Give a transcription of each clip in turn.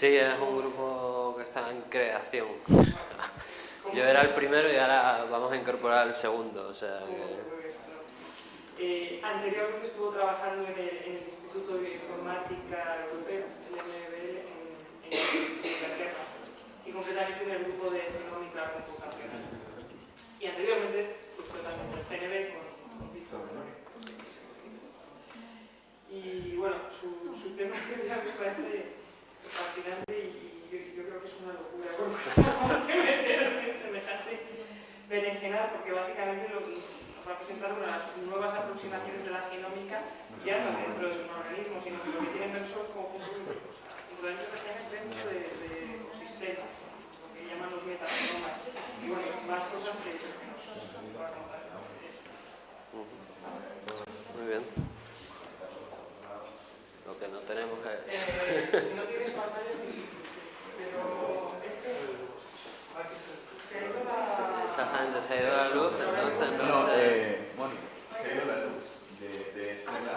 Sí, es un grupo que está en creación. Yo era el primero y ahora vamos a incorporar el segundo, o sea que... anteriormente estuvo trabajando en el Instituto de Informática Europeo, el MBL, en Inglaterra, y concretamente en el grupo de genómica computacional. Y anteriormente pues, fue también en el CNV con Víctor Memoria. Y bueno, su tema me parece fascinante y yo creo que es una locura porque meternos en semejante berenjenal, porque básicamente lo que va a presentar unas nuevas aproximaciones de la genómica ya no dentro de un organismo, sino que lo que tienen ver son conjuntos de cosas, importantes regiones dentro de ecosistemas, lo que llaman los metagenomas, y bueno, más cosas que nos va a contar. Muy bien. Lo que no tenemos es... si no tienes pantalla, sí, pero se ha ido la... Esa gente se ha ido la luz, entonces no sé... Mónica, se ha ido la luz de ser la...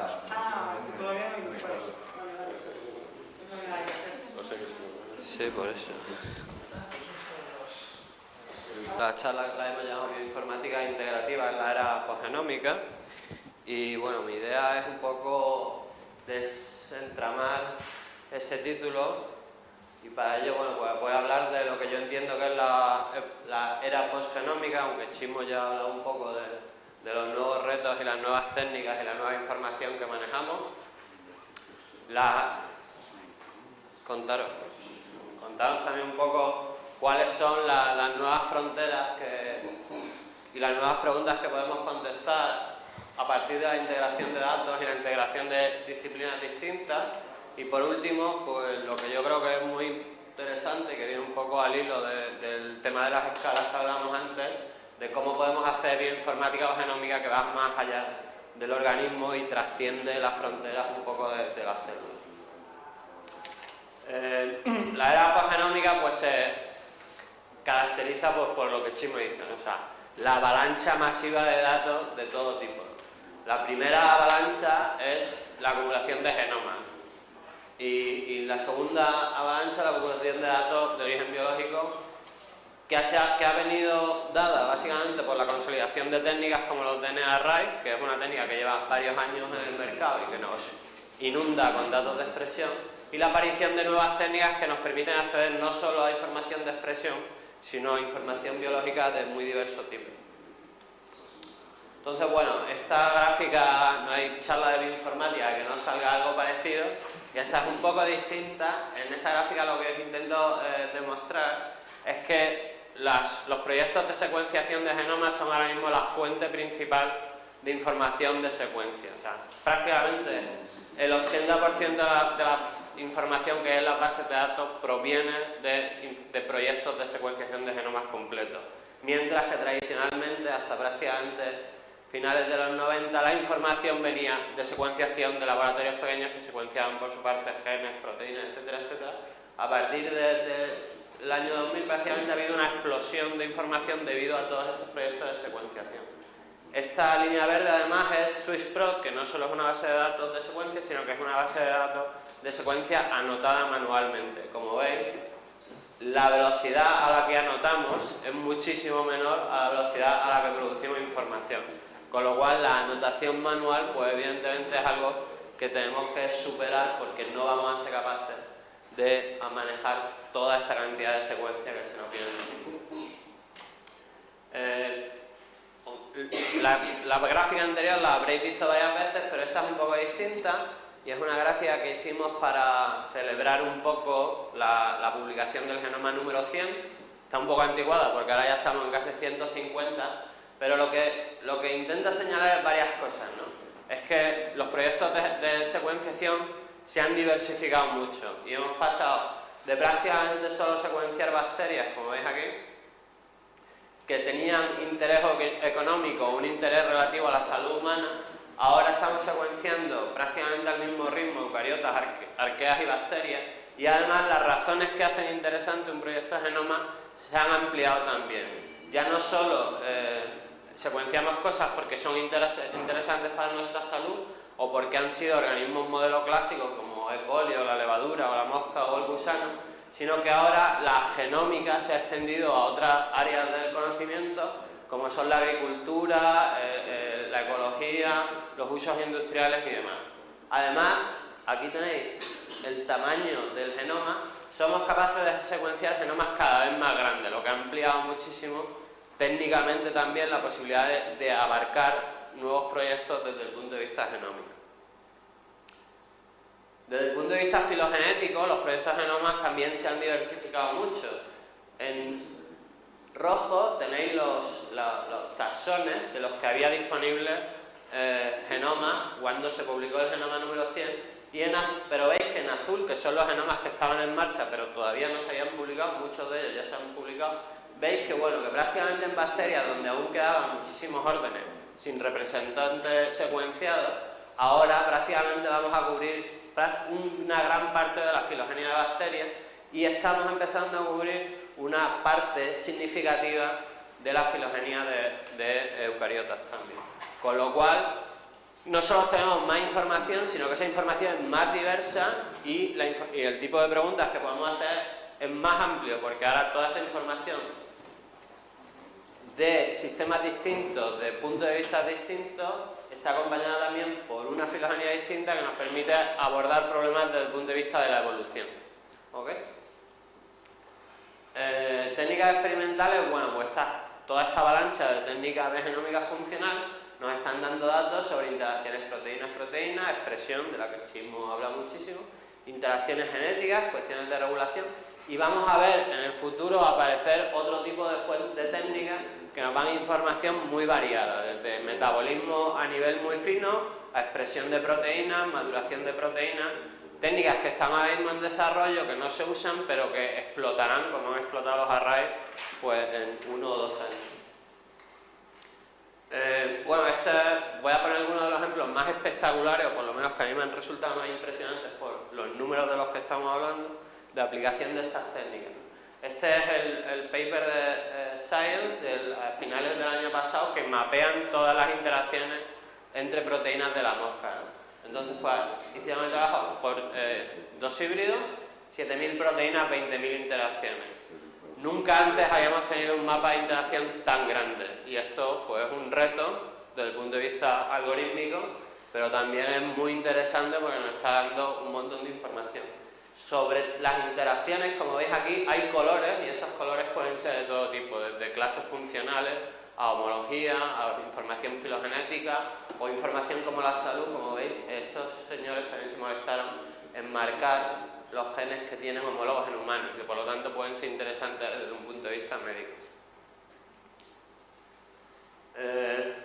todavía no hay luz. Sí, por eso. La charla la hemos llamado Bioinformática Integrativa en la era posgenómica y bueno, mi idea es un poco desentramar ese título y para ello bueno, pues voy a hablar de lo que yo entiendo que es la era posgenómica, aunque Chismo ya ha hablado un poco de los nuevos retos y las nuevas técnicas y la nueva información que manejamos. Contaros también un poco cuáles son las nuevas fronteras y las nuevas preguntas que podemos contestar a partir de la integración de datos y la integración de disciplinas distintas. Y por último, pues lo que yo creo que es muy interesante, que viene un poco al hilo del tema de las escalas que hablamos antes, de cómo podemos hacer bioinformática o genómica que va más allá del organismo y trasciende las fronteras un poco de las células. La era posgenómica pues se caracteriza pues, por lo que Chismo dice, ¿no? O sea, la avalancha masiva de datos de todo tipo. La primera avalancha es la acumulación de genomas y la segunda avalancha, la acumulación de datos de origen biológico que ha venido dada básicamente por la consolidación de técnicas como los DNA-Array, que es una técnica que lleva varios años en el mercado y que nos inunda con datos de expresión, y la aparición de nuevas técnicas que nos permiten acceder no solo a información de expresión, sino a información biológica de muy diversos tipos. Entonces, bueno, esta gráfica, no hay charla de bioinformática que no salga algo parecido, y esta es un poco distinta. En esta gráfica lo que intento demostrar es que los proyectos de secuenciación de genomas son ahora mismo la fuente principal de información de secuencia. O sea, prácticamente el 80% de la información que es en las bases de datos proviene de proyectos de secuenciación de genomas completos. Mientras que tradicionalmente, hasta prácticamente finales de los 90, la información venía de secuenciación de laboratorios pequeños que secuenciaban por su parte genes, proteínas, etcétera, etcétera. A partir del año 2000 prácticamente ha habido una explosión de información debido a todos estos proyectos de secuenciación. Esta línea verde además es SwissProt, que no solo es una base de datos de secuencia, sino que es una base de datos de secuencia anotada manualmente. Como veis, la velocidad a la que anotamos es muchísimo menor a la velocidad a la que producimos información. Con lo cual la anotación manual, pues evidentemente es algo que tenemos que superar porque no vamos a ser capaces de manejar toda esta cantidad de secuencia que se nos viene. La gráfica anterior la habréis visto varias veces, pero esta es un poco distinta y es una gráfica que hicimos para celebrar un poco la publicación del genoma número 100. Está un poco anticuada porque ahora ya estamos en casi 150, pero lo que intenta señalar es varias cosas, ¿no? Es que los proyectos de secuenciación se han diversificado mucho y hemos pasado de prácticamente solo secuenciar bacterias, como veis aquí, que tenían interés económico o un interés relativo a la salud humana. Ahora estamos secuenciando prácticamente al mismo ritmo eucariotas, arqueas y bacterias, y además las razones que hacen interesante un proyecto de genoma se han ampliado también. Ya no solo secuenciamos cosas porque son interesantes para nuestra salud o porque han sido organismos modelo clásicos como E. coli o la levadura o la mosca o el gusano, sino que ahora la genómica se ha extendido a otras áreas del conocimiento, como son la agricultura, la ecología, los usos industriales y demás. Además, aquí tenéis el tamaño del genoma. Somos capaces de secuenciar genomas cada vez más grandes, lo que ha ampliado muchísimo técnicamente también la posibilidad de abarcar nuevos proyectos desde el punto de vista genómico. Desde el punto de vista filogenético, los proyectos de genomas también se han diversificado mucho. En rojo tenéis los taxones de los que había disponibles genomas cuando se publicó el genoma número 100, pero veis que en azul, que son los genomas que estaban en marcha pero todavía no se habían publicado, muchos de ellos ya se han publicado, veis que bueno, que prácticamente en bacterias donde aún quedaban muchísimos órdenes sin representantes secuenciados, ahora prácticamente vamos a cubrir una gran parte de la filogenia de bacterias y estamos empezando a cubrir una parte significativa de la filogenia de eucariotas también. Con lo cual, no solo tenemos más información, sino que esa información es más diversa y el tipo de preguntas que podemos hacer es más amplio, porque ahora toda esta información de sistemas distintos, de puntos de vista distintos, está acompañada también por una filogenia distinta que nos permite abordar problemas desde el punto de vista de la evolución. ¿Ok? Técnicas experimentales, bueno, pues toda esta avalancha de técnicas de genómica funcional nos están dando datos sobre interacciones proteínas-proteínas, expresión, de la que el Chismo habla muchísimo, interacciones genéticas, cuestiones de regulación, y vamos a ver en el futuro aparecer otro tipo de técnicas que nos dan información muy variada, desde metabolismo a nivel muy fino, a expresión de proteínas, maduración de proteínas, técnicas que están ahora mismo en desarrollo, que no se usan, pero que explotarán, como han explotado los arrays, pues en 1 o 2 años. Bueno, voy a poner algunos de los ejemplos más espectaculares, o por lo menos que a mí me han resultado más impresionantes por los números de los que estamos hablando, de aplicación de estas técnicas. Este es el paper de Science a finales del año pasado, que mapean todas las interacciones entre proteínas de la mosca. Entonces, pues, hicieron el trabajo por 2 híbridos, 7.000 proteínas, 20.000 interacciones. Nunca antes habíamos tenido un mapa de interacción tan grande, y esto pues es un reto desde el punto de vista algorítmico, pero también es muy interesante porque nos está dando un montón de información. Sobre las interacciones, como veis aquí, hay colores, y esos colores pueden ser de todo tipo, desde clases funcionales a homología, a información filogenética o información como la salud. Como veis, estos señores también se molestaron en marcar los genes que tienen homólogos en humanos, que por lo tanto pueden ser interesantes desde un punto de vista médico.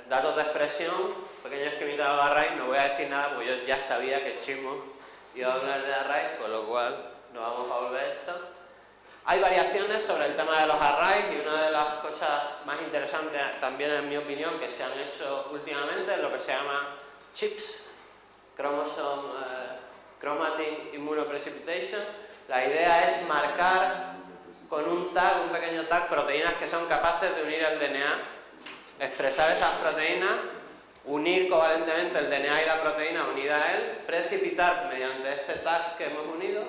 Datos de expresión, pequeño esquemita de arrays, no voy a decir nada porque yo ya sabía que Chismo iba a hablar de arrays, con lo cual no vamos a volver a esto. Hay variaciones sobre el tema de los arrays, y una de las cosas más interesantes también, en mi opinión, que se han hecho últimamente es lo que se llama CHIPS, Chromatin Immunoprecipitation. La idea es marcar con un tag, un pequeño tag, proteínas que son capaces de unir el DNA, expresar esas proteínas, unir covalentemente el DNA y la proteína unida a él, precipitar mediante este tag que hemos unido,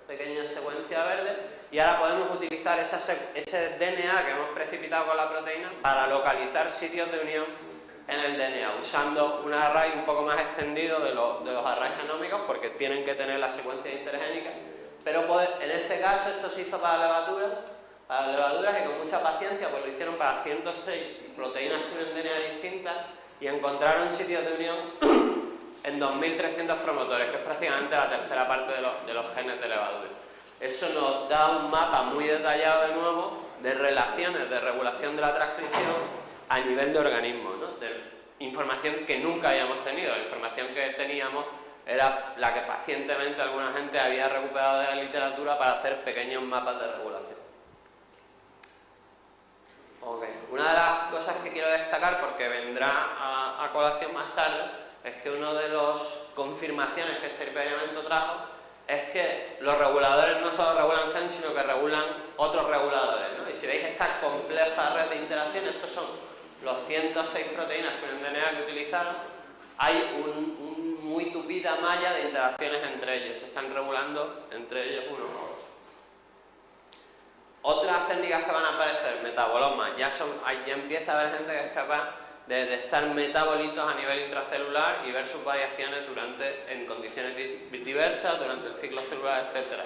pequeña secuencia verde, y ahora podemos utilizar ese DNA que hemos precipitado con la proteína para localizar sitios de unión en el DNA, usando un array un poco más extendido de los arrays genómicos, porque tienen que tener la secuencia intergénica, pero en este caso esto se hizo para levaduras, y con mucha paciencia pues lo hicieron para 106 proteínas que unen DNA distintas, y encontraron sitios de unión en 2.300 promotores, que es prácticamente la tercera parte de los genes de levadura. Eso nos da un mapa muy detallado de nuevo de relaciones de regulación de la transcripción a nivel de organismos, ¿no? De información que nunca habíamos tenido. La información que teníamos era la que pacientemente alguna gente había recuperado de la literatura para hacer pequeños mapas de regulación. Okay. Una de las cosas que quiero destacar, porque vendrá a colación más tarde, es que una de las confirmaciones que este experimento trajo es que los reguladores no solo regulan genes, sino que regulan otros reguladores, ¿no? Y si veis esta compleja red de interacción, estos son los 106 proteínas con el DNA que utilizaron, hay muy tupida malla de interacciones entre ellos, se están regulando entre ellos unos a otros. Otras técnicas que van a aparecer, metabolomas, ya empieza a haber gente que es capaz de detectar metabolitos a nivel intracelular y ver sus variaciones en condiciones diversas, durante el ciclo celular, etc.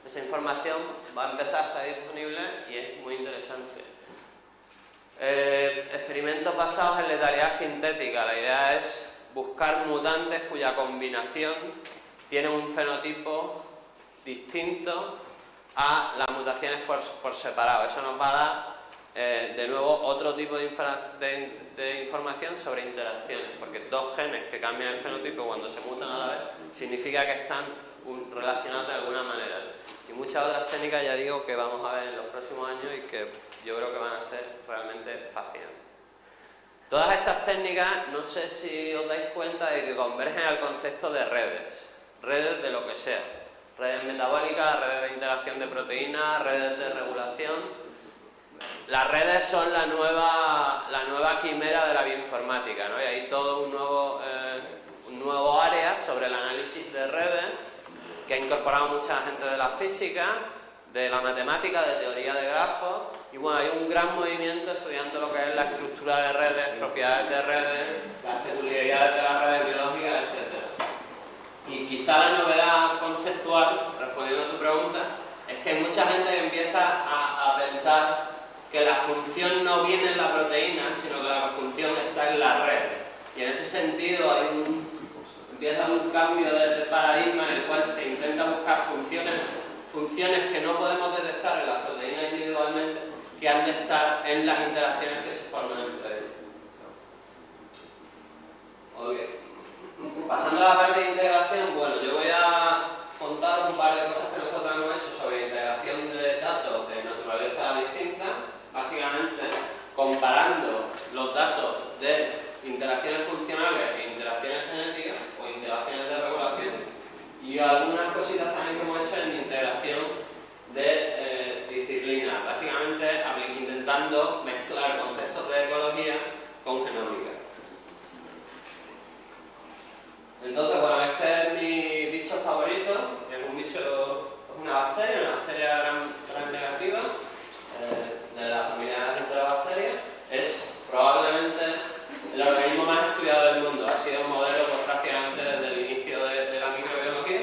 Esa información va a empezar a estar disponible y es muy interesante. Experimentos basados en letalidad sintética. La idea es buscar mutantes cuya combinación tiene un fenotipo distinto a las mutaciones por separado. Eso nos va a dar, de nuevo, otro tipo de información sobre interacciones, porque dos genes que cambian el fenotipo cuando se mutan a la vez significa que están relacionados de alguna manera. Y muchas otras técnicas, ya digo, que vamos a ver en los próximos años y que yo creo que van a ser realmente fascinantes. Todas estas técnicas, no sé si os dais cuenta de que convergen al concepto de redes de lo que sea. Redes metabólicas, redes de interacción de proteínas, redes de regulación. Las redes son la nueva quimera de la bioinformática, ¿no? Y hay todo un nuevo área sobre el análisis de redes que ha incorporado mucha gente de la física, de la matemática, de teoría de grafos. Y bueno, hay un gran movimiento estudiando lo que es la estructura de redes, propiedades de redes, las peculiaridades de las redes biológicas, etc. Y quizá la novedad conceptual, respondiendo a tu pregunta, es que hay mucha gente que empieza a pensar que la función no viene en la proteína, sino que la función está en la red. Y en ese sentido empieza un cambio de paradigma en el cual se intenta buscar funciones que no podemos detectar en las proteínas individualmente, que han de estar en las interacciones que se forman entre ellas. Okay. Pasando a la parte de integración, bueno, yo voy a contar un par de cosas que nosotros hemos hecho sobre integración de datos de naturaleza distinta, básicamente comparando los datos de interacciones funcionales e interacciones genéticas o interacciones de regulación, y algunas cositas también que hemos hecho en integración de disciplinas, básicamente intentando mezclar conceptos de ecología con genómica. Entonces, bueno, este es mi bicho favorito, es una bacteria gram negativa, de la familia de las enterobacterias. Es probablemente el organismo más estudiado del mundo, ha sido un modelo pues, prácticamente desde el inicio de la microbiología.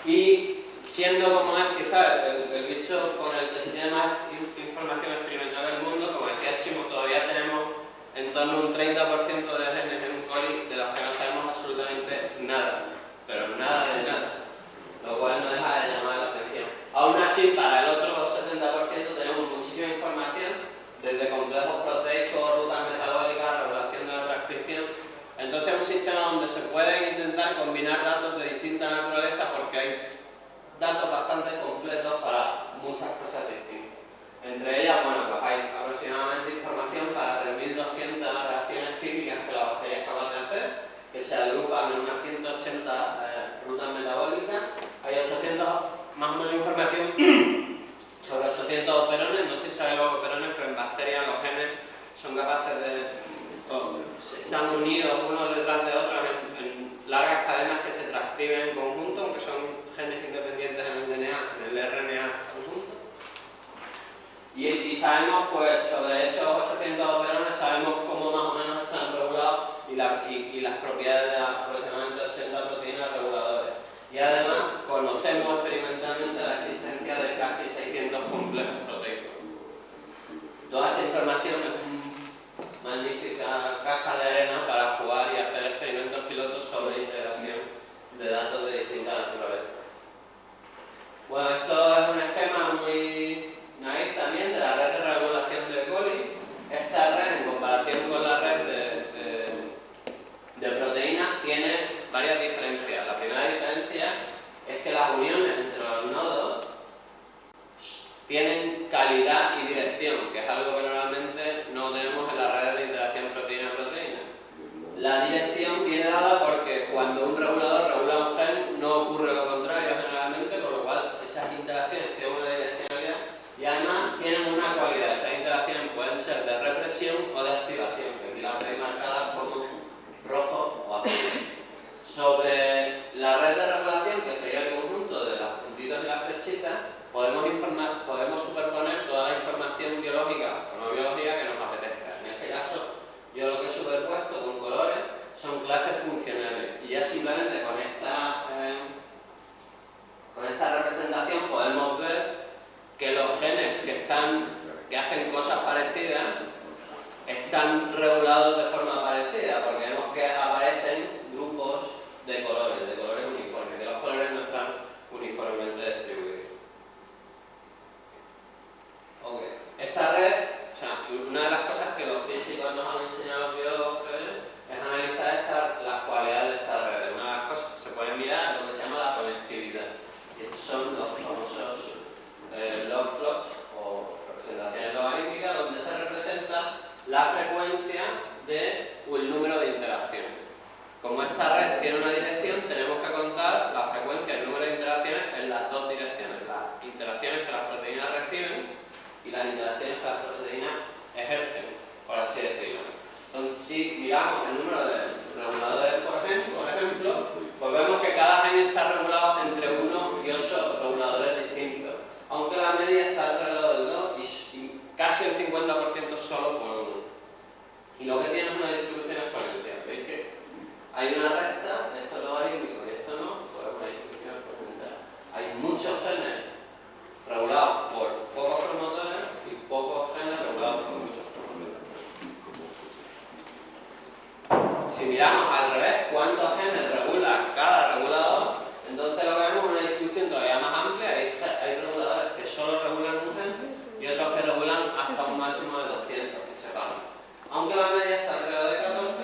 Y siendo como es quizás el bicho con el que se tiene más información experimental del mundo, como decía Chimo, todavía tenemos en torno a un 30% de genes en un coli de los que no sabemos absolutamente nada, pero nada de nada, lo cual no deja de llamar la atención. Aún así, para el otro 70% tenemos muchísima información, desde complejos proteicos, rutas metabólicas, regulación de la transcripción. Entonces es un sistema donde se pueden intentar combinar datos de distinta naturaleza porque hay datos bastante completos para muchas cosas distintas. Entre ellas, bueno, pues hay aproximadamente información para 3.200 reacciones químicas que la bacteria es capaz de hacer, que se agrupan en unas 180 rutas metabólicas. Hay 800, más o menos información sobre 800 operones. No sé si saben los operones, pero en bacterias los genes son capaces están unidos unos detrás de otros en largas cadenas que se transcriben en conjunto, aunque son genes independientes en el DNA, en el RNA conjunto. Y sabemos, pues, sobre esos 800 operones, sabemos cómo más o menos están regulados y las propiedades de aproximadamente 80 proteínas reguladoras. Y además, conocemos experimentalmente la existencia de casi 600 complejos proteicos. Toda esta información es una magnífica caja de arena para jugar y hacer experimentos pilotos sobre integración de datos de distinta naturaleza. Bueno, esto es un esquema muy naif también de la red de regulación de coli. Esta red, en comparación con la red de proteínas, tiene varias diferencias. La primera diferencia es que las uniones entre los nodos tienen calidad y dirección, que es algo que normalmente no tenemos en las redes de interacción proteína-proteína. La dirección viene dada porque cuando un regulador regula un gen no ocurre lo contrario generalmente, con lo cual esas interacciones tienen una direccionalidad y además tienen una cualidad. Esas interacciones pueden ser de represión o de activación, que aquí las veis marcadas como rojo o azul. Sobre la red de regulación, que sería el conjunto de las puntitos y las flechitas, podemos ya simplemente con esta representación podemos ver que los genes que hacen cosas parecidas están regulados de forma parecida, porque vemos que aparecen grupos de colores uniformes, que los colores no están uniformemente distribuidos. Okay. Esta red, o sea, una de las cosas que los físicos nos han enseñado a los biólogos es analizar las cualidades de esta red. Una de las cosas que se puede mirar es lo que se llama la conectividad. Y estos son los famosos log plots o representaciones logarítmicas, donde se representa la frecuencia o el número de interacciones. Como esta red tiene una dirección, tenemos que contar la frecuencia y el número de interacciones en las dos direcciones. Las interacciones que las proteínas reciben y las interacciones que las proteínas ejercen, por así decirlo. Entonces, si miramos el número de reguladores, por ejemplo, pues vemos que cada gen está regulado entre 1 y 8 reguladores distintos, aunque la media está alrededor del 2 y casi el 50% solo por 1. Y lo que tiene es una distribución exponencial. ¿Veis que hay una recta, esto es logarítmico y esto no? Pues es una distribución exponencial. Hay muchos genes regulados por pocos promotores y pocos genes regulados por muchos promotores. Si miramos al revés, cuántos genes regula cada regulador, entonces lo que vemos es una distribución todavía más amplia. Hay reguladores que solo regulan un gen y otros que regulan hasta un máximo de 200, que sepamos. Aunque la media está alrededor de 14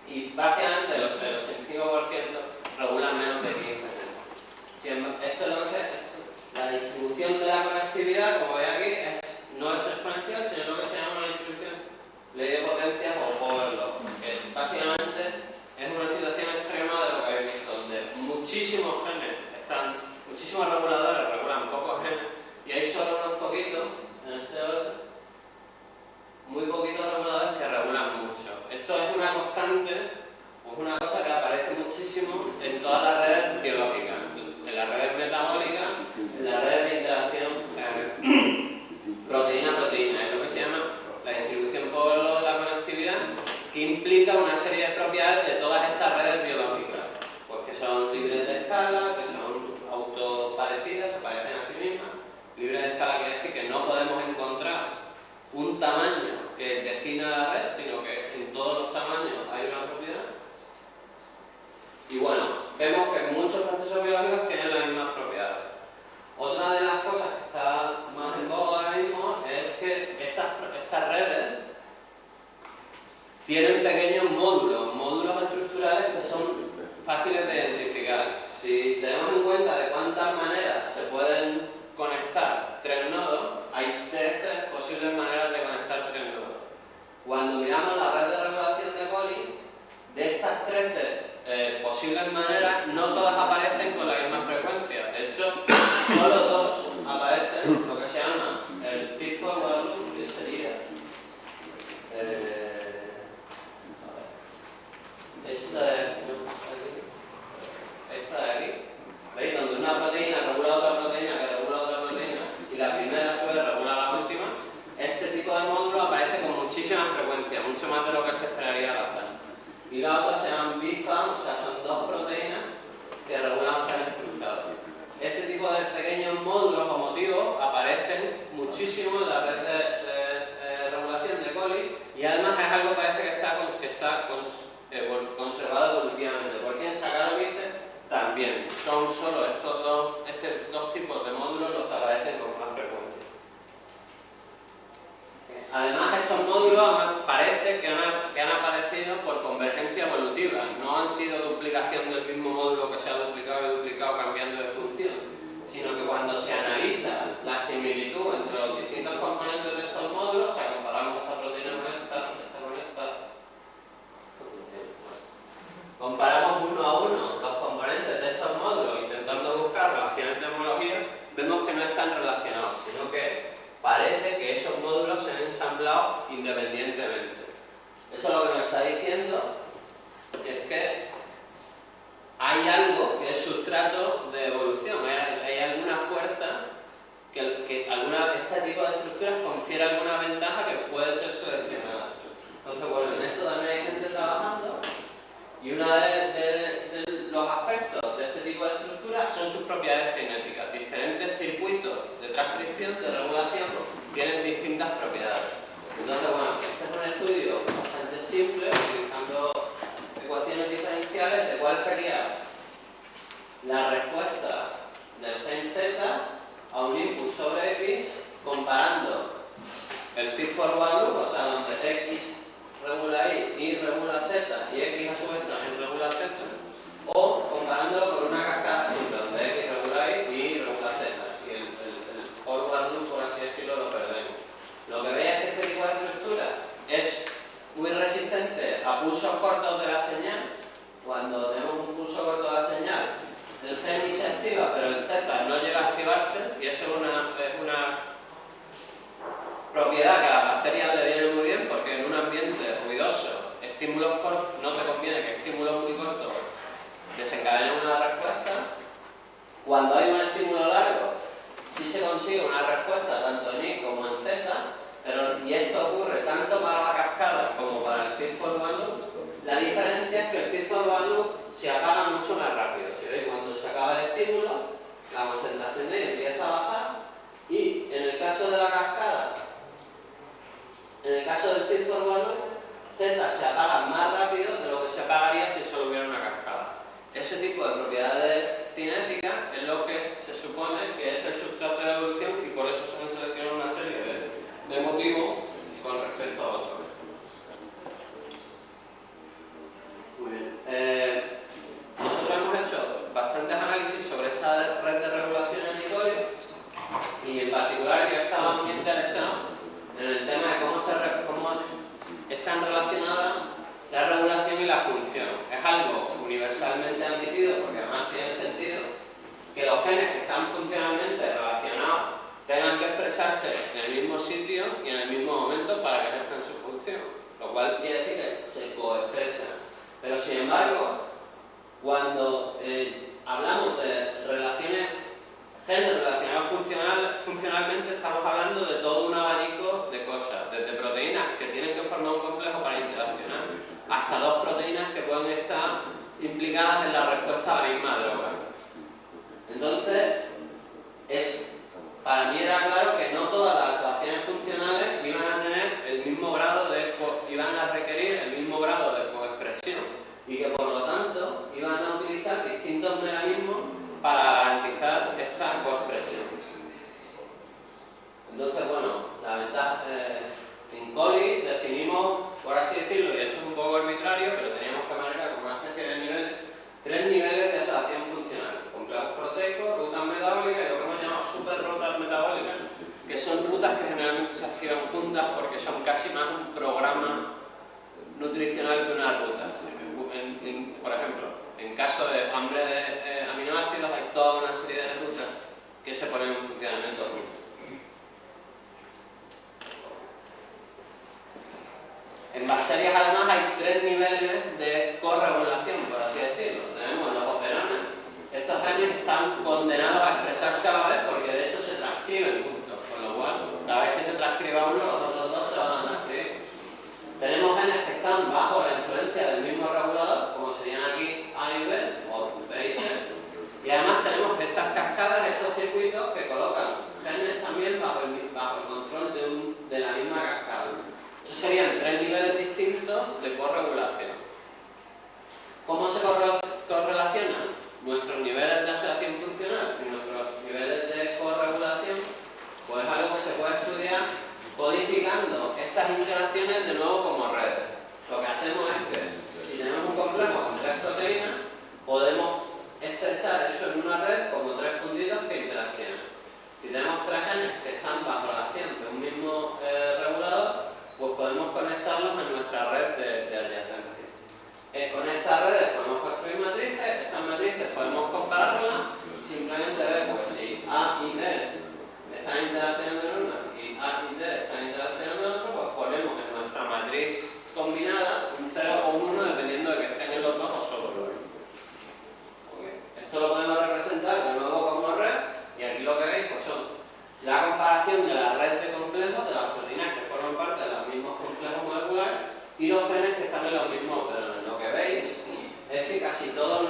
y prácticamente el 85% regulan menos de 15 genes. Esto es lo que la distribución de la conectividad, como veis aquí, no es exponencial, sino lo que se llama una distribución ley de potencias o power law, que básicamente es una situación extrema de lo que habéis visto, donde muchísimos reguladores regulan pocos genes y hay solo unos poquitos, en este orden, muy poquitos reguladores que regulan mucho. Esto es una constante, es una cosa que aparece muchísimo en todas las redes biológicas, en las redes metabólicas, en las redes de interacción proteína-proteína. Es lo que se llama la distribución power law de la conectividad, que implica una serie de propiedades de todas estas redes biológicas, pues que son libres de escala, que son autoparecidas, se parecen a sí mismas. Libres de escala quiere decir que no podemos encontrar un tamaño que defina la red, sino que en todos los tamaños hay una propiedad. Y bueno, vemos que muchos procesos biológicos tienen las mismas propiedades. Otra de las cosas que está más en boga ahora mismo es que estas redes tienen pequeños módulos estructurales que son fáciles de identificar. Si tenemos en cuenta de cuántas maneras se pueden conectar 3 nodos, hay 13 posibles maneras de conectar 3 nodos. Cuando miramos la red de regulación de Coli, de estas 13 posibles maneras, no todas aparecen con la misma frecuencia. De hecho, solo 2 aparecen lo que se llama el feed-forward loop, que sería esta de aquí. ¿Veis? Donde una proteína regula otra proteína que regula otra proteína y la primera a su vez regula la última. Este tipo de módulo aparece con muchísima frecuencia, mucho más de lo que se esperaría al azar. Y la otra se llaman BFAM, o sea, son 2 proteínas que regulan genes cruzados. Este tipo de pequeños módulos o motivos aparecen muchísimo en la red de regulación de Coli y además es algo que parece que está conservado evolutivamente, porque en Saccharomyces también son solo estos dos tipos de módulos los que aparecen con más frecuencia. Además, estos módulos parece que han aparecido por convergencia evolutiva, no han sido duplicación del mismo módulo que se ha duplicado y duplicado cambiando de función, sino que cuando se analiza la similitud entre los distintos componentes de estos módulos, o sea, comparamos esta proteína con esta con esta, comparamos uno a uno los componentes de estos módulos intentando buscar relaciones de homología, vemos que no están relacionados, sino que parece que esos módulos se han ensamblado independientemente. Eso lo que nos está diciendo es que hay algo que es sustrato de evolución, hay alguna fuerza que este tipo de estructuras confiere alguna ventaja que puede ser seleccionada. Entonces, bueno, en esto también hay gente trabajando y una de propiedades. Entonces, bueno, este es un estudio bastante simple, utilizando ecuaciones diferenciales de cuál sería la respuesta del gen Z a un input sobre X, comparando el feed-forward loop, o sea, donde X regula Y regula Z, y X a su vez también regula Z, o comparándolo con una cascada simple, donde X regula Y regula Z, y el forward loop, por así decirlo, lo perdemos. Lo que veis es que este tipo de estructura es muy resistente a pulsos cortos de la señal. Cuando tenemos un pulso corto de la señal, el gen Y se activa, pero el Z no llega a activarse, y eso es una propiedad que a las bacterias le viene muy bien, porque en un ambiente ruidoso, estímulos cortos, no te conviene que estímulos muy cortos desencadenen una respuesta. Cuando hay un estímulo largo, sí se consigue una respuesta tanto en Y como en Z, y esto ocurre tanto para la cascada como para el feed-forward loop. La diferencia es que el feed-forward loop se apaga mucho más rápido. Si veis, cuando se acaba el estímulo, la concentración de Y empieza a bajar, y en el caso de la cascada, en el caso del feed-forward loop, Z se apaga más rápido de lo que se apagaría si solo hubiera una cascada. Ese tipo de propiedades cinéticas es lo que se supone que es el sustrato de la evolución, y por eso se han seleccionado una serie de motivos con respecto a otros. Muy bien. Nosotros hemos hecho bastantes análisis sobre esta red de regulación en Nicolia, y en particular yo estaba muy interesado en el tema de cómo están relacionadas la regulación y la función. Es algo universalmente admitido, porque además tiene sentido, que los genes que están funcionalmente relacionados tengan que expresarse en el mismo sitio y en el mismo momento para que ejerzan su función, lo cual quiere decir que se coexpresan. Pero sin embargo, cuando hablamos de relaciones, genes relacionados funcionalmente, estamos hablando de todo un abanico de cosas, desde proteínas que tienen que formar un complejo para interaccionar, hasta dos proteínas que pueden estar implicadas en la respuesta a la misma droga. Entonces, para mí era claro que no todas las asociaciones funcionales iban a tener el mismo grado iban a requerir el mismo grado de coexpresión, y que por lo tanto iban a utilizar distintos mecanismos para garantizar esta coexpresión. Entonces, bueno, la ventaja en Coli definimos, por así decirlo, y esto es un poco arbitrario, pero teníamos que marcar como una especie de nivel, 3 niveles de asociación funcional: complejos proteicos, rutas metabólicas y lo que hemos llamado superrutas metabólicas, que son rutas que generalmente se activan juntas porque son casi más un programa nutricional que una ruta. Por ejemplo, en caso de hambre de aminoácidos, hay toda una serie de rutas que se ponen en funcionamiento juntas. En bacterias, además, hay 3 niveles de corregulación, por así decirlo. Tenemos los operones. Estos genes están condenados a expresarse a la vez porque de hecho se transcriben juntos, con lo cual, cada vez que se transcriba uno, los otros dos se van a transcribir. Tenemos genes que están bajo la influencia del mismo regulador, como serían aquí A y B, o B y C. Y además tenemos estas cascadas, estos circuitos que colocan genes también bajo el control de la misma cascada. Esos serían 3 niveles distintos de corregulación. ¿Cómo se correlacionan nuestros niveles de asociación funcional y nuestros niveles de corregulación? Pues es algo que se puede estudiar codificando estas interacciones de nuevo como redes. Lo que hacemos es que, si tenemos un complejo con 3 proteínas, podemos expresar eso en una red como 3 puntitos que interaccionan. Si tenemos 3 genes que están bajo la acción de un mismo regulador, pues podemos conectarlos en nuestra red de adyacencia. Con estas redes podemos construir matrices. Estas matrices podemos compararlas, simplemente ver pues, si A y B están interaccionando en una y A y D están interaccionando en otra, pues ponemos en nuestra matriz combinada un 0 o un 1 dependiendo de que estén en los dos o solo los dos. Okay. Esto lo podemos representar de nuevo como red, y aquí lo que veis pues son la comparación de la red de complejos de las proteínas que forman parte de los mismos complejos moleculares y los genes que están en los mismos operones. Lo que veis es que casi todos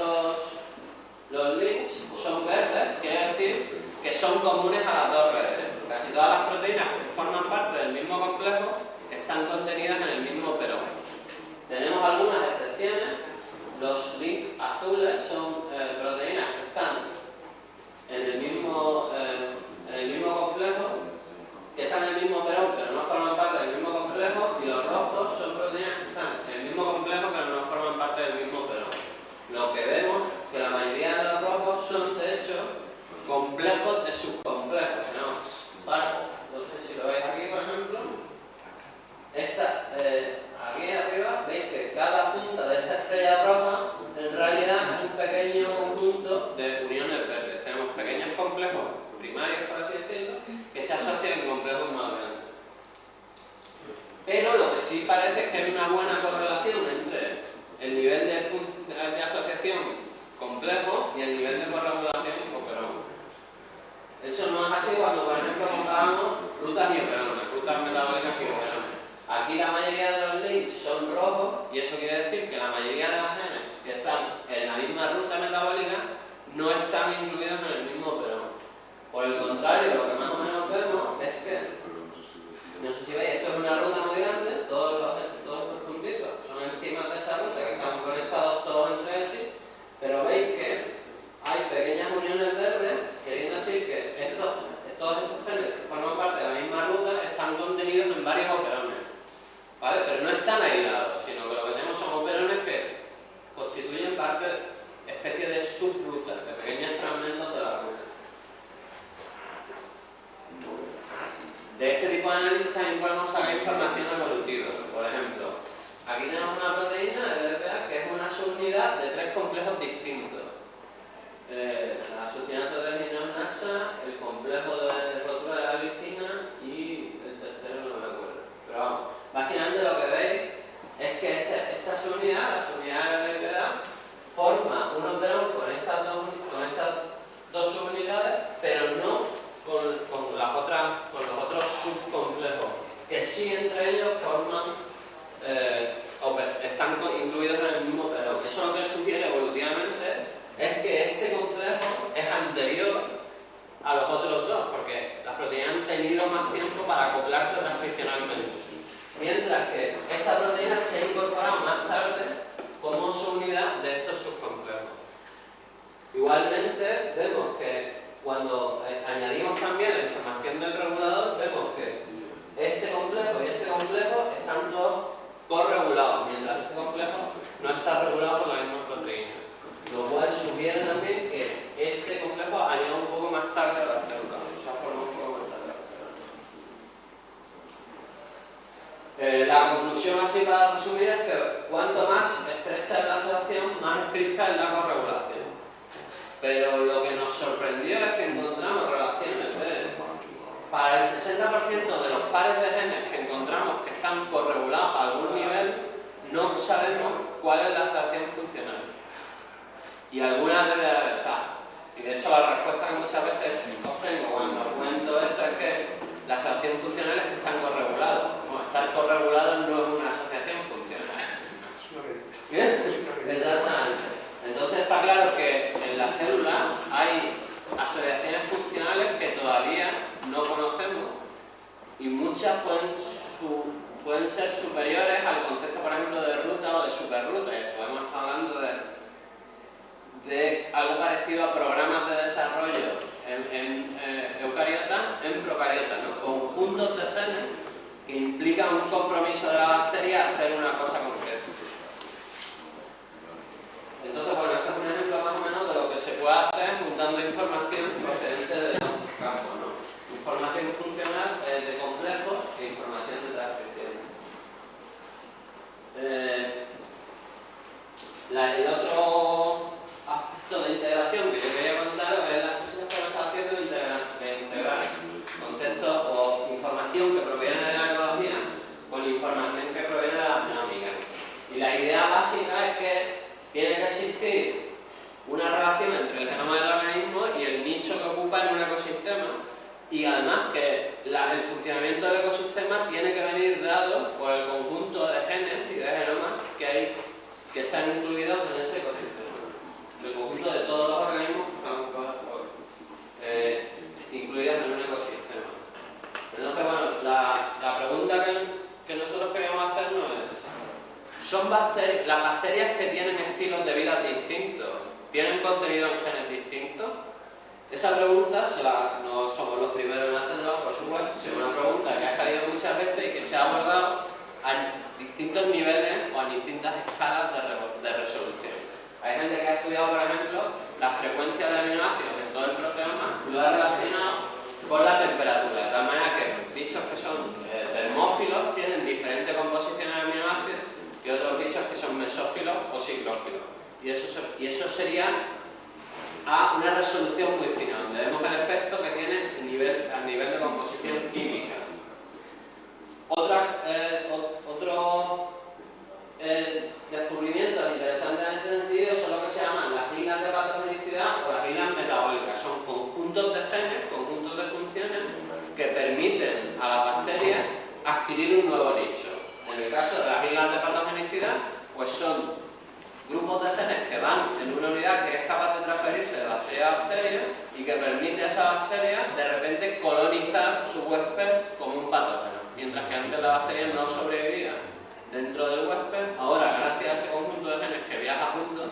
los links son verdes, quiere decir que son comunes a las dos redes. Casi todas las proteínas forman parte del mismo complejo están contenidas en el mismo perón. Tenemos algunas excepciones. Los links azules son proteínas que están en el mismo complejo, que están en el mismo perón pero no forman parte del mismo complejo, y los rojos son proteínas que están en el mismo complejo pero no forman parte del mismo perón. Lo que vemos es que la mayoría de los rojos son de hecho complejos de subcomplejos, ¿no? No sé si lo veis aquí, por ejemplo. Aquí arriba veis que cada punta de esta estrella roja en realidad es un pequeño conjunto de uniones verdes. Tenemos pequeños complejos primarios, por así decirlo, que se asocian en complejos más grandes. Pero lo que sí parece es que hay una buena correlación entre el nivel de asociación complejo y el nivel de corregulación operón. Eso no es así cuando, por ejemplo, comparamos rutas y operones, rutas metabólicas y operones. Aquí la mayoría de los links son rojos y eso quiere decir que la mayoría de los genes que están en la misma ruta metabólica no están incluidos en el mismo operón. Por el contrario, lo que más o menos vemos es que, no sé si veis, esto es una ruta muy grande, todos estos puntitos son enzimas de esa ruta que están conectados todos entre sí, pero veis que hay pequeñas uniones verdes, queriendo decir que todos estos genes que forman parte de la misma ruta están contenidos en varios operones, ¿vale? Pero no están aislados, sino que lo que tenemos son operones que constituyen parte, especie de subrutas, de pequeños fragmentos de la ruta. De este tipo de análisis también podemos sacar información evolutiva. Por ejemplo, aquí tenemos una proteína, el LPA, que es una subunidad de tres complejos distintos. La sucinato de ginasa, el complejo de rotura de la glicina y el tercero no me acuerdo. Pero vamos, básicamente lo que veis es que esta subunidad, la subunidad del LPA, forma un operón con estas dos subunidades, pero no con los otros subcomplejos, que sí entre ellos están incluidos en el mismo operón. Eso lo que sugiere evolutivamente es que este complejo es anterior a los otros dos, porque las proteínas han tenido más tiempo para acoplarse transcripcionalmente. Mientras que esta proteína se ha incorporado más tarde como subunidad de estos subcomplejos. Igualmente, vemos que cuando añadimos también la información del regulador, vemos que este complejo y este complejo están todos corregulados, mientras este complejo no está regulado por la misma proteína. Lo cual sugiere también que este complejo ha llegado un poco más tarde a la célula, se ha formado un poco más tarde a la célula. La conclusión, así para resumir, es que cuanto más estrecha es la asociación, más estricta es la corregulación. Pero lo que nos sorprendió es que encontramos relaciones para el 60% de los pares de genes que encontramos que están corregulados a algún nivel, no sabemos cuál es la asociación funcional. Y algunas debe de haber, y de hecho la respuesta que muchas veces obtengo cuando argumento esto es que la asociación funcional es que están corregulados. No, estar corregulados no es una asociación funcional. ¿Bien? Exactamente. Entonces está claro que en la célula hay asociaciones funcionales que todavía no conocemos y muchas pueden ser superiores al concepto, por ejemplo, de ruta o de superruta. Podemos estar hablando de algo parecido a programas de desarrollo en eucariotas, en procariotas, ¿no? Conjuntos de genes que implican un compromiso de la bacteria a hacer una cosa concreta. Entonces, bueno, este es un ejemplo más o menos de lo que se puede hacer juntando información procedente de los campos, ¿no? Información funcional de complejos e información de transcripción. El otro aspecto de integración que yo quería contaros es las cosas que estamos haciendo de integrar conceptos o información que proviene de la ecología con información que proviene de la genómica. Y la idea básica es que tiene que existir una relación entre el genoma del organismo y el nicho que ocupa en un ecosistema, y además que el funcionamiento del ecosistema tiene que venir dado por el conjunto de genes y de genomas que están incluidos en ese ecosistema. El conjunto de todos los organismos que están incluidos en un ecosistema. Entonces, bueno, distintos tienen contenido en genes distintos? Esa pregunta no somos los primeros en hacerla, por supuesto, es una pregunta que ha salido muchas veces y que se ha abordado a distintos niveles o a distintas escalas de resolución. Hay gente que ha estudiado, por ejemplo, la frecuencia de aminoácidos en todo el proteoma y lo ha relacionado con la temperatura, de tal manera que bichos que son termófilos tienen diferente composición de aminoácidos y otros bichos que son mesófilos o ciclófilos. Y eso sería a una resolución muy fina, donde vemos el efecto que tiene a nivel de composición química. Otros descubrimientos interesantes en ese sentido son lo que se llaman las islas de patogenicidad o las islas metabólicas. Son conjuntos de genes, conjuntos de funciones que permiten a la bacteria adquirir un nuevo nicho. En el caso de las islas de patogenicidad, pues son grupos de genes que van en una unidad que es capaz de transferirse de bacteria a bacteria y que permite a esa bacteria de repente colonizar su huésped como un patógeno. Mientras que antes la bacteria no sobrevivía dentro del huésped, ahora gracias a ese conjunto de genes que viaja juntos,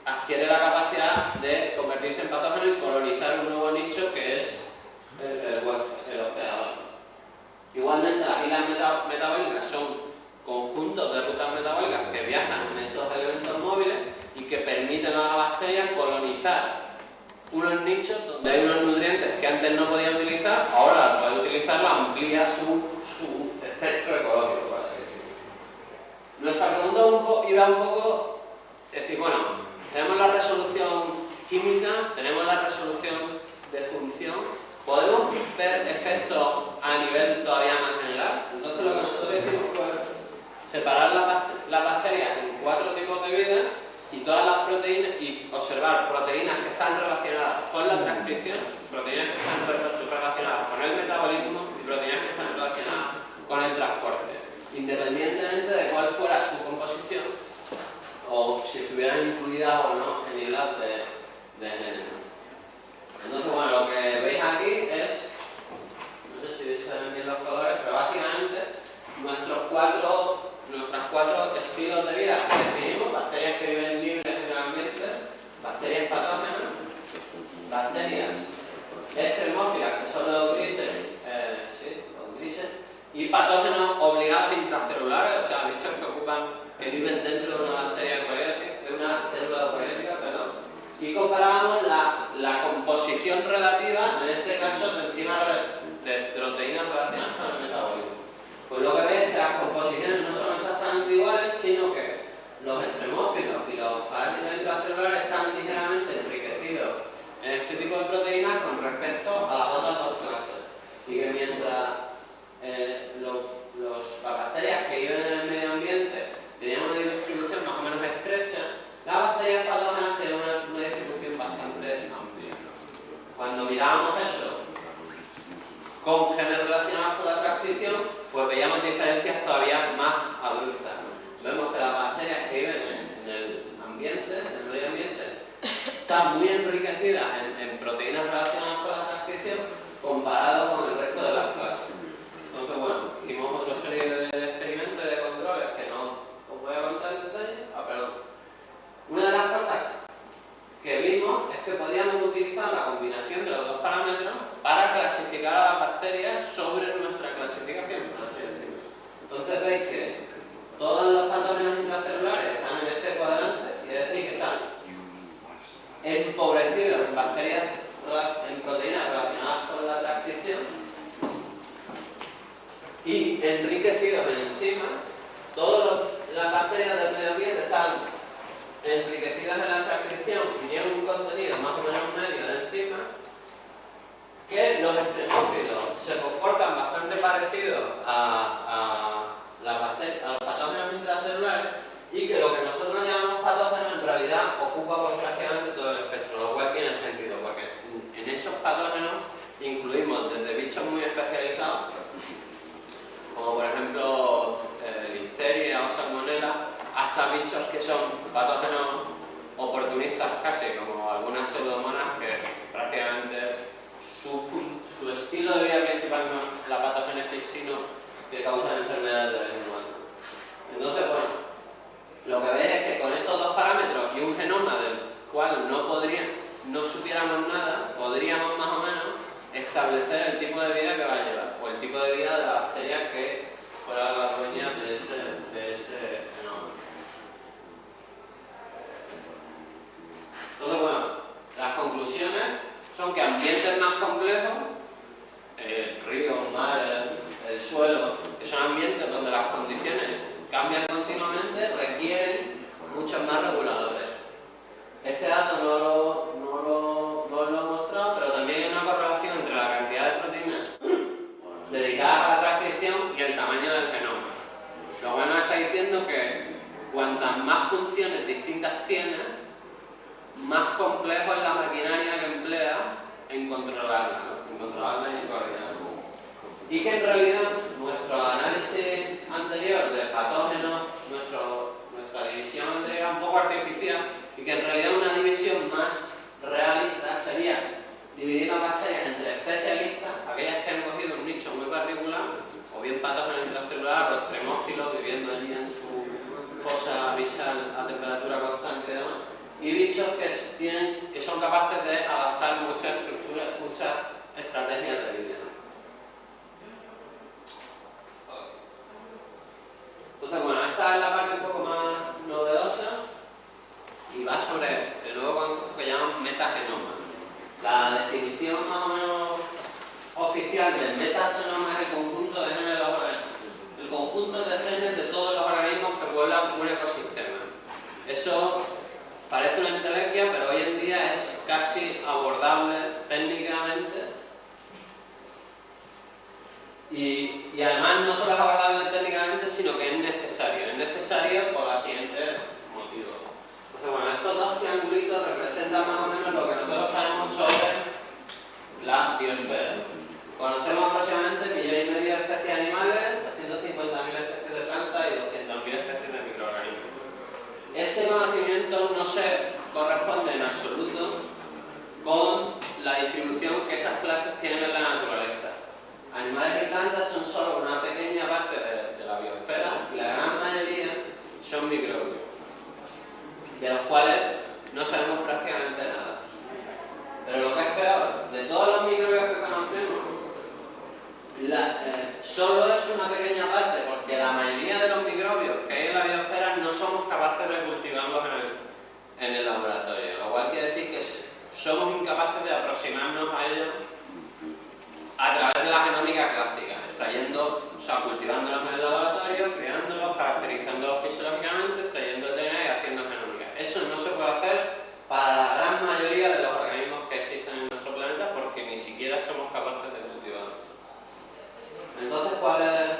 adquiere la capacidad de convertirse en patógeno y colonizar un nuevo nicho que es el huésped, el hospedador. Igualmente las islas metabólicas son conjuntos de rutas metabólicas que viajan en estos elementos móviles y que permiten a la bacteria colonizar unos nichos donde hay unos nutrientes que antes no podía utilizar, ahora al poder utilizarlo amplía su espectro ecológico, por así decirlo. Nuestra pregunta iba un poco, es decir, bueno, tenemos la resolución química, tenemos la resolución de función, podemos ver efectos a nivel todavía más general. Entonces lo que nosotros hicimos fue separar las bacterias en 4 tipos de vida y todas las proteínas y observar proteínas que están relacionadas con la transcripción, proteínas que están relacionadas con el metabolismo y proteínas que están relacionadas con el transporte, independientemente de cuál fuera su composición o si estuvieran incluidas o no en islas de género. Entonces, bueno, lo que veis aquí es, no sé si se ven bien los colores, pero básicamente nuestras cuatro estilos de vida que definimos: bacterias que viven libres en el ambiente, bacterias patógenas, bacterias extremófilas, que son los grises, y patógenos obligados intracelulares, o sea, bichos que viven dentro de una bacteria eucariótica, de una célula eucariótica, perdón. Y comparábamos la composición relativa, en este caso, de enzimas de proteínas relacionadas con el metabolismo. Pues lo que veis es que las composiciones no son exactamente iguales, sino que los extremófilos y los parásitos intracelulares están ligeramente enriquecidos en este tipo de proteínas con respecto a las otras dos clases. Y que mientras las bacterias que viven en el medio ambiente tenían una distribución más o menos estrecha, las bacterias patógenas tienen una distribución bastante amplia. Cuando mirábamos eso con genes relacionados con la transcripción, pues veíamos diferencias todavía más abruptas. Vemos que las bacterias que viven en el ambiente, en el medio ambiente, están muy enriquecidas en proteínas relacionadas con la transcripción comparado con el resto de las clases. Entonces, bueno, hicimos otra serie de experimentos y de controles que no os voy a contar en detalle. Perdón. Una de las cosas que vimos es que podíamos utilizar la combinación de los dos parámetros para clasificar a las bacterias sobre nuestra clasificación. Entonces veis que todos los patógenos intracelulares están en este cuadrante, y es decir, que están empobrecidos en bacterias, en proteínas relacionadas con la transcripción y enriquecidos en enzimas. Todas las bacterias del medio ambiente están enriquecidas en la transcripción y tienen un contenido más o menos medio de enzimas, que los extremófilos se comportan bastante parecidos a los patógenos intracelulares, y que lo que nosotros llamamos patógenos en realidad ocupa por prácticamente todo el espectro, lo cual tiene sentido, porque en esos patógenos incluimos desde bichos muy especializados, como por ejemplo listeria o salmonela, hasta bichos que son patógenos oportunistas casi, como algunas pseudomonas que prácticamente su estilo de vida principal no es la patogénesis, sino que causan enfermedades de vez en cuando. Entonces, bueno, lo que veis es que con estos dos parámetros y un genoma cual no supiéramos nada, podríamos más o menos establecer el tipo de vida que va a llevar, o el tipo de vida de la bacteria que fuera la dueña de ese fenómeno. Entonces, bueno, las conclusiones son que ambientes más complejos, ríos, mares, el suelo, que son ambientes donde las condiciones cambian continuamente, requieren muchos más reguladores. Este dato no lo he mostrado, pero también hay una correlación entre la cantidad de proteínas dedicadas a la transcripción y el tamaño del genoma. Lo cual nos está diciendo que cuantas más funciones distintas tienes, más complejo es la maquinaria que emplea en controlarla y coordinarla. Y que en realidad nuestro análisis anterior de patógenos, nuestra división anterior era un poco artificial, y que en realidad una división más realista sería dividir las bacterias entre especialistas, aquellas que han cogido un nicho muy particular, o bien patógenos intracelulares o extremófilos viviendo allí en su fosa abisal a temperatura constante y demás, y bichos que son capaces de adaptar muchas estructuras, muchas estrategias de vida. Entonces, bueno, esta es la parte un poco más novedosa y va sobre el nuevo concepto que llaman metagenoma. La definición más o menos oficial del metagenoma es el conjunto de genes de los organismos, el conjunto de genes de todos los organismos que pueblan un ecosistema. Eso parece una entelequia, pero hoy en día es casi abordable técnicamente. Y además no solo es abordable técnicamente, sino que es necesario. Es necesario por los siguientes motivos. Entonces, bueno, estos dos triangulitos representan más o menos lo que nosotros sabemos sobre la biosfera. Conocemos aproximadamente 1,5 millones de especies animales, 250.000 especies de plantas y 200.000 especies de microorganismos. Este conocimiento no se corresponde en absoluto con la distribución que esas clases tienen en la naturaleza. Animales y plantas son solo una pequeña parte de la biosfera y la gran mayoría son microbios, de los cuales no sabemos prácticamente nada. Pero lo que es peor, de todos los microbios que conocemos, solo es una pequeña parte, porque la mayoría de los microbios que hay en la biosfera no somos capaces de cultivarlos en el laboratorio, lo cual quiere decir que somos incapaces de aproximarnos a ellos a través de la genómica clásica, cultivándolos en el laboratorio, criándolos, caracterizándolos fisiológicamente, extrayendo el DNA y haciendo genómica. Eso no se puede hacer para la gran mayoría de los organismos que existen en nuestro planeta porque ni siquiera somos capaces de cultivarlos. Entonces, ¿cuál es?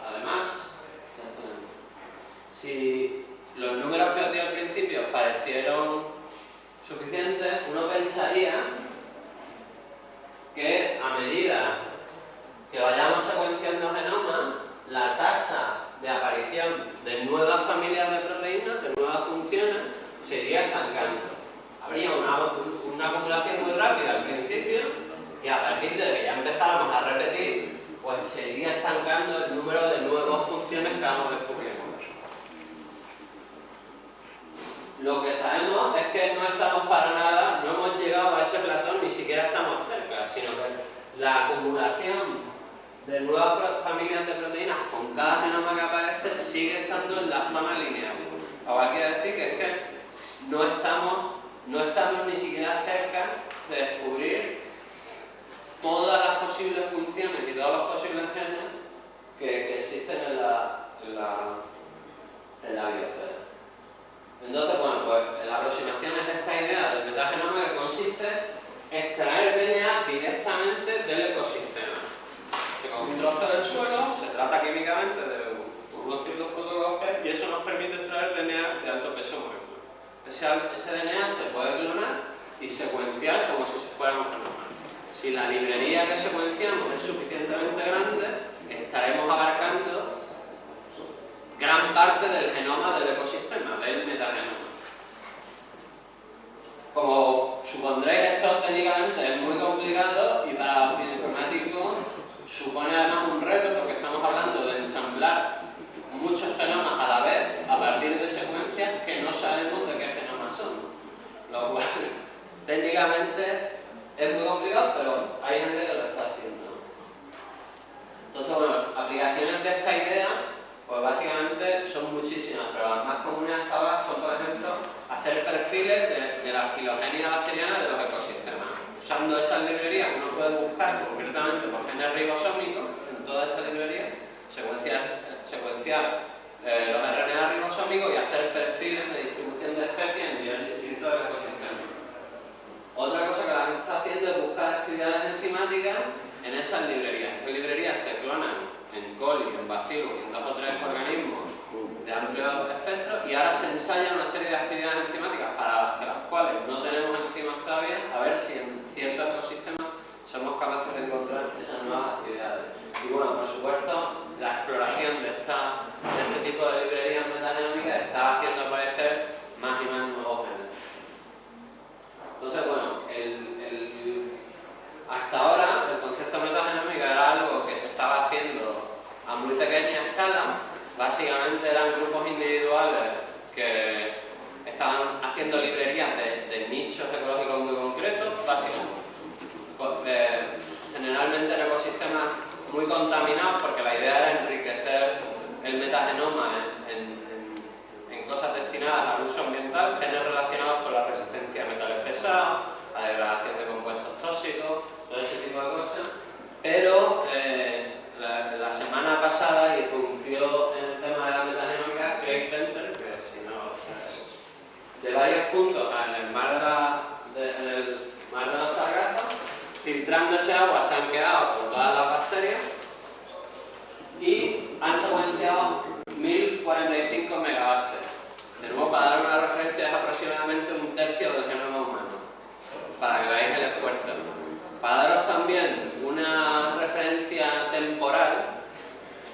Además, si los números que os di al principio parecieron suficientes, uno pensaría que a medida que vayamos secuenciando genomas, la tasa de aparición de nuevas familias de proteínas, de nuevas funciones, se iría estancando. Habría una acumulación muy rápida al principio y a partir de que ya empezáramos a repetir, pues se iría estancando el número de nuevas funciones que vamos descubriendo. Lo que sabemos es que no estamos para nada, no hemos llegado a ese platón, ni siquiera estamos cerca, sino que la acumulación de nuevas familias de proteínas con cada genoma que aparece sigue estando en la zona lineal. Ahora quiere decir que es que no estamos ni siquiera cerca de descubrir todas las posibles funciones y todos los posibles genes que existen en la biosfera. Entonces, bueno, pues la aproximación es esta idea del metagenoma que consiste en extraer DNA directamente del ecosistema. Se coge un trozo del suelo, se trata químicamente de unos ciertos protocolos y eso nos permite extraer DNA de alto peso molecular. Ese DNA se puede clonar y secuenciar como si se fuera un genoma. Si la librería que secuenciamos es suficientemente grande, estaremos abarcando gran parte del genoma del ecosistema, del metagenoma. Como supondréis, esto técnicamente es muy complicado y para los bioinformáticos supone además un reto porque estamos hablando de ensamblar muchos genomas a la vez a partir de secuencias que no sabemos de qué genomas son. técnicamente es muy complicado, pero hay gente que lo está haciendo. Entonces, bueno, aplicaciones de esta idea, pues básicamente son muchísimas, pero las más comunes hasta ahora son, por ejemplo, hacer perfiles de la filogenia bacteriana de los ecosistemas. Usando esas librerías uno puede buscar concretamente por genes ribosómicos en toda esa librería, secuenciar los RNA ribosómicos y hacer perfiles de distribución de especies en niveles distintos del ecosistema. Otra cosa que la gente está haciendo es buscar actividades enzimáticas en esas librerías. Esas librerías se clonan en coli, en bacillus y en 2 o 3 organismos de amplio espectro, y ahora se ensaya una serie de actividades enzimáticas para las cuales no tenemos enzimas todavía, a ver si en ciertos ecosistemas somos capaces de encontrar esas nuevas actividades. Y bueno, por supuesto, la exploración de este tipo de librerías metagenómicas está haciendo aparecer más y más nuevos genes. Entonces, bueno, hasta ahora el concepto metagenómica era algo que se estaba haciendo a muy pequeña escala. Básicamente eran grupos individuales que estaban haciendo librerías de nichos ecológicos muy concretos, básicamente. Generalmente en ecosistemas muy contaminados, porque la idea era enriquecer el metagenoma en cosas destinadas al uso ambiental, genes relacionados con la resistencia a metales pesados, la degradación de compuestos tóxicos, todo ese tipo de cosas. Pero la semana pasada irrumpió en el tema de la metagenómica Craig Venter, que si no, de varios puntos en el mar de los Sargassos, filtrando ese agua se han quedado con todas las bacterias y han secuenciado 1045 megabases. De nuevo, para dar una referencia, es aproximadamente 1/3 del genoma humano, para que veáis el esfuerzo. Para daros también una referencia temporal,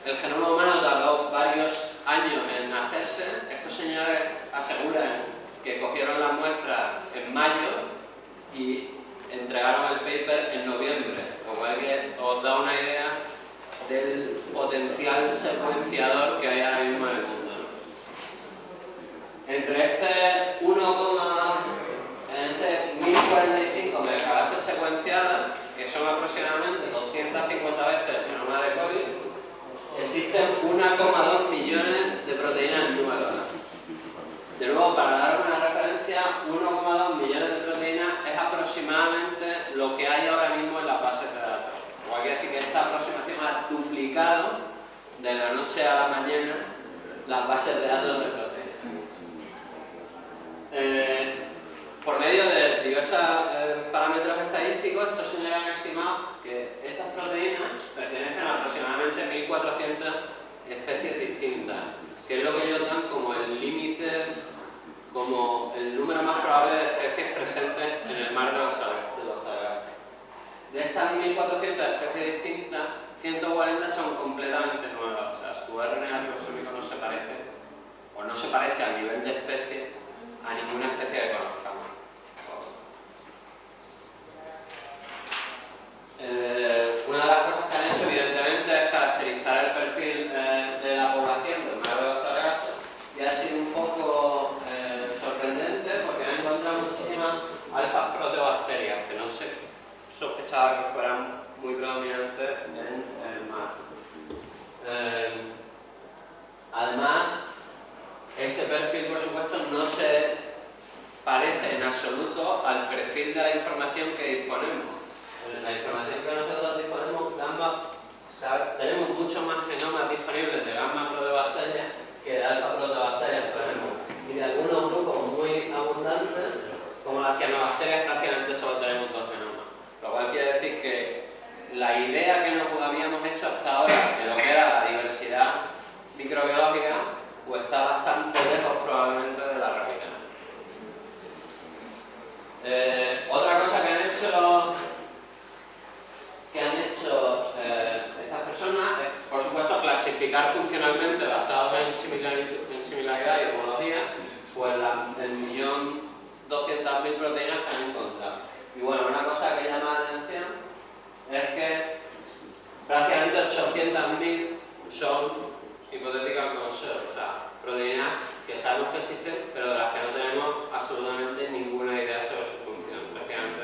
el genoma humano tardó varios años en hacerse. Estos señores aseguran que cogieron las muestras en mayo y entregaron el paper en noviembre, lo cual que os da una idea del potencial secuenciador que hay ahora mismo en el mundo. Entre este 1045 megabases secuenciadas, que son aproximadamente 250 veces el genoma de coli, existen 1,2 millones de proteínas nuevas. De nuevo, para dar una referencia, 1,2 millones de proteínas es aproximadamente lo que hay ahora mismo en las bases de datos. Lo cual quiere decir que esta aproximación ha duplicado de la noche a la mañana las bases de datos de proteínas. Por medio de diversos parámetros estadísticos, estos señores han estimado que estas proteínas pertenecen a aproximadamente 1400 especies distintas, que es lo que ellos dan como el límite, como el número más probable de especies presentes en el mar de los Sargassos. De estas 1400 especies distintas, 140 son completamente nuevas, o sea, su RNA ribosómico no se parece, o no se parece al nivel de especie a ninguna especie que conozcamos. Una de las cosas que han hecho, evidentemente, es caracterizar el perfil de la población del mar de los Sargassos, y ha sido un poco sorprendente porque han encontrado muchísimas alfas proteobacterias que no se sospechaba que fueran muy predominantes en el mar. Además, este perfil, por supuesto, no se parece en absoluto al perfil de la información que disponemos. La información que nosotros disponemos, tenemos mucho más genomas disponibles de gamma proteobacterias que de alfa proteobacterias, por ejemplo. Y de algunos grupos muy abundantes, como las cianobacterias, prácticamente solo tenemos 2 genomas. Lo cual quiere decir que la idea que nos habíamos hecho hasta ahora de lo que era la diversidad microbiológica, pues está bastante lejos probablemente de la realidad. Otra cosa que han hecho estas personas es, por supuesto, clasificar funcionalmente, basados en similaridad y homología, pues el 1.200.000 proteínas que han encontrado. Y bueno, una cosa que llama la atención es que prácticamente 800.000 son hipotéticas conservas, o sea, proteínas que sabemos que existen, pero de las que no tenemos absolutamente ninguna idea sobre su función. Prácticamente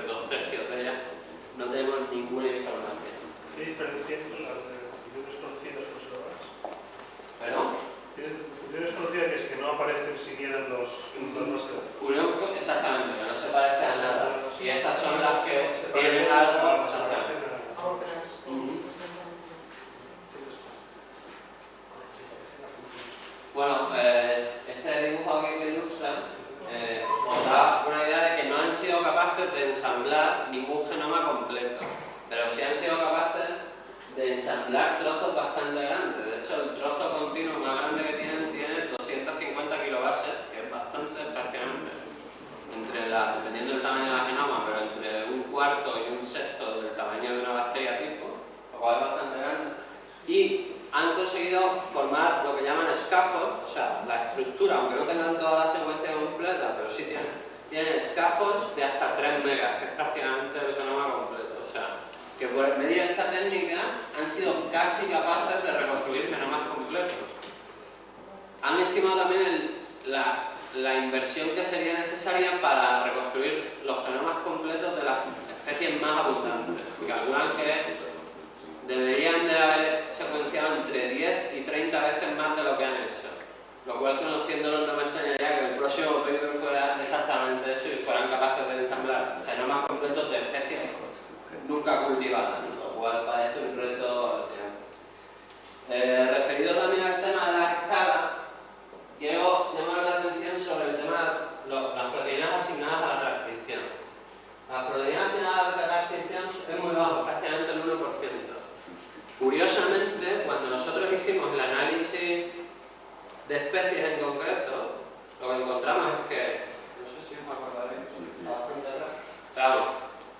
ensamblar ningún genoma completo, pero sí han sido capaces de ensamblar trozos bastante grandes. De hecho, el trozo continuo más grande que tienen tiene 250 kilobases, que es bastante prácticamente, dependiendo del tamaño de la genoma, pero entre un cuarto y un sexto del tamaño de una bacteria tipo, lo cual es bastante grande. Y han conseguido formar lo que llaman scaffolds, o sea, la estructura, aunque no tengan toda la secuencia completa, pero sí tienen scaffolds de hasta 3 megas, que es prácticamente el genoma completo. O sea, que por medio de esta técnica han sido casi capaces de reconstruir genomas completos. Han estimado también la inversión que sería necesaria para reconstruir los genomas completos de las especies más abundantes. Calculan que deberían de haber secuenciado entre 10 y 30 veces más de lo que han hecho. Lo cual, conociéndolos, no me extrañaría que el próximo paper fuera exactamente eso y fueran capaces de ensamblar genomas completos de especies nunca cultivadas, lo cual parece un reto. Referido también al tema de las escalas, quiero llamar la atención sobre el tema de las proteínas asignadas a la transcripción. Las proteínas asignadas a la transcripción es muy bajo, prácticamente el 1%. Curiosamente, cuando nosotros hicimos el análisis de especies en concreto, lo que encontramos es que, no sé si os acordaréis, está bastante atrás, claro,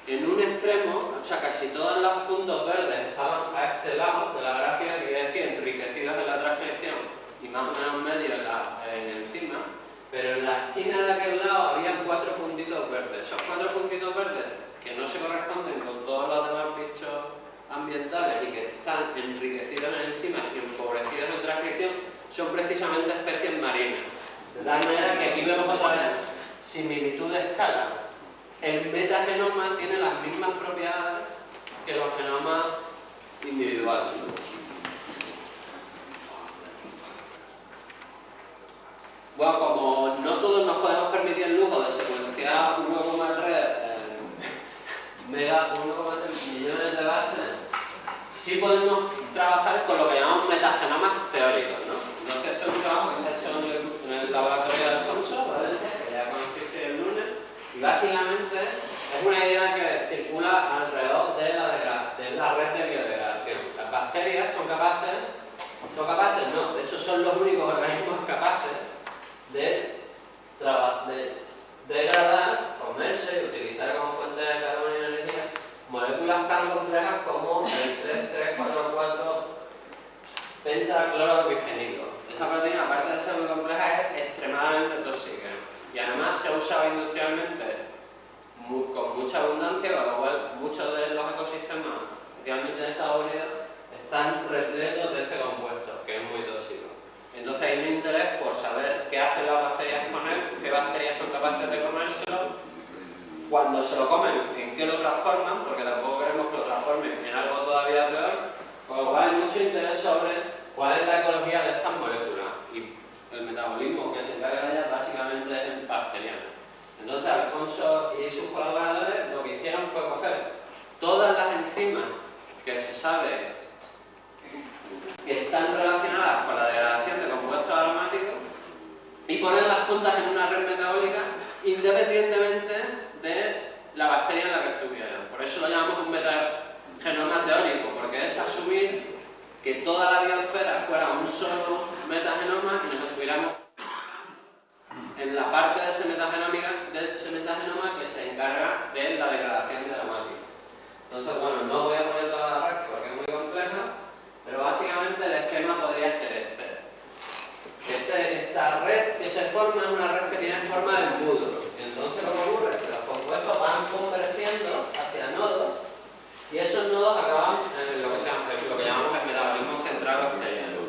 en un extremo, o sea, casi todos los puntos verdes estaban a este lado de la gráfica, que quiere decir enriquecidos en la transcripción y más o menos medio en encima, pero en la esquina de aquel lado había 4 puntitos verdes. Esos 4 puntitos verdes, que no se corresponden con todos los demás bichos ambientales y que están enriquecidos en enzimas y empobrecidos en transcripción, son precisamente especies marinas. De tal manera que aquí vemos otra vez similitud de escala. El metagenoma tiene las mismas propiedades que los genomas individuales. Bueno, como no todos nos podemos permitir el lujo de secuenciar 1,3 millones de bases, sí podemos trabajar con lo que llamamos metagenomas teóricos, ¿no? Entonces, este es un trabajo que se ha hecho en el laboratorio de Alfonso, Valencia, que ya conocisteis el lunes, y básicamente es una idea que circula alrededor de la red de biodegradación. Las bacterias son capaces, no, de hecho son los únicos organismos capaces de degradar, comerse y utilizar como fuente de carbono y energía moléculas tan complejas como el 3,3,4,4 pentaclorobifenilo. Esa proteína, aparte de ser muy compleja, es extremadamente tóxica y además se usa industrialmente con mucha abundancia, con lo cual muchos de los ecosistemas, especialmente en Estados Unidos, están repletos de este compuesto, que es muy tóxico. Entonces hay un interés por saber qué hacen las bacterias con él, qué bacterias son capaces de comérselo, cuando se lo comen, en qué lo transforman, porque tampoco queremos que lo transformen en algo todavía peor, con lo cual hay mucho interés sobre cuál es la ecología de estas moléculas y el metabolismo que se encarga de ellas básicamente es bacteriano. Entonces Alfonso y sus colaboradores lo que hicieron fue coger todas las enzimas que se sabe que están relacionadas con la degradación de compuestos aromáticos y ponerlas juntas en una red metabólica independientemente de la bacteria en la que estuvieran. Por eso lo llamamos un metagenoma teórico, porque es asumir que toda la biosfera fuera un solo metagenoma y nos estuviéramos en la parte de ese metagenoma que se encarga de la degradación de aromática. Entonces, bueno, no voy a poner toda la red porque es muy compleja, pero básicamente el esquema podría ser este. Esta red que se forma es una red que tiene forma de embudo. Y entonces lo que ocurre es que los compuestos van convergiendo hacia nodos y esos nodos acaban en lo que llamamos el metabolismo central bacteriano.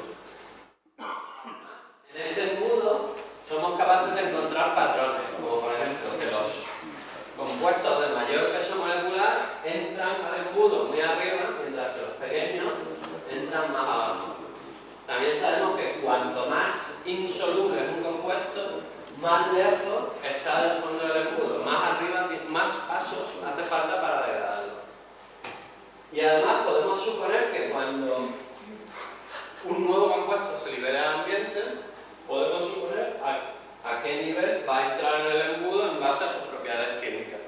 En este embudo somos capaces de encontrar patrones, como por ejemplo que los compuestos de mayor peso molecular entran al embudo muy arriba, mientras que los pequeños entran más abajo. También sabemos que cuanto más insoluble es un compuesto, más lejos está del fondo del embudo, más arriba, más pasos hace falta para degradarlo. Y además podemos suponer que cuando un nuevo compuesto se libere al ambiente, podemos suponer a qué nivel va a entrar en el embudo en base a sus propiedades químicas.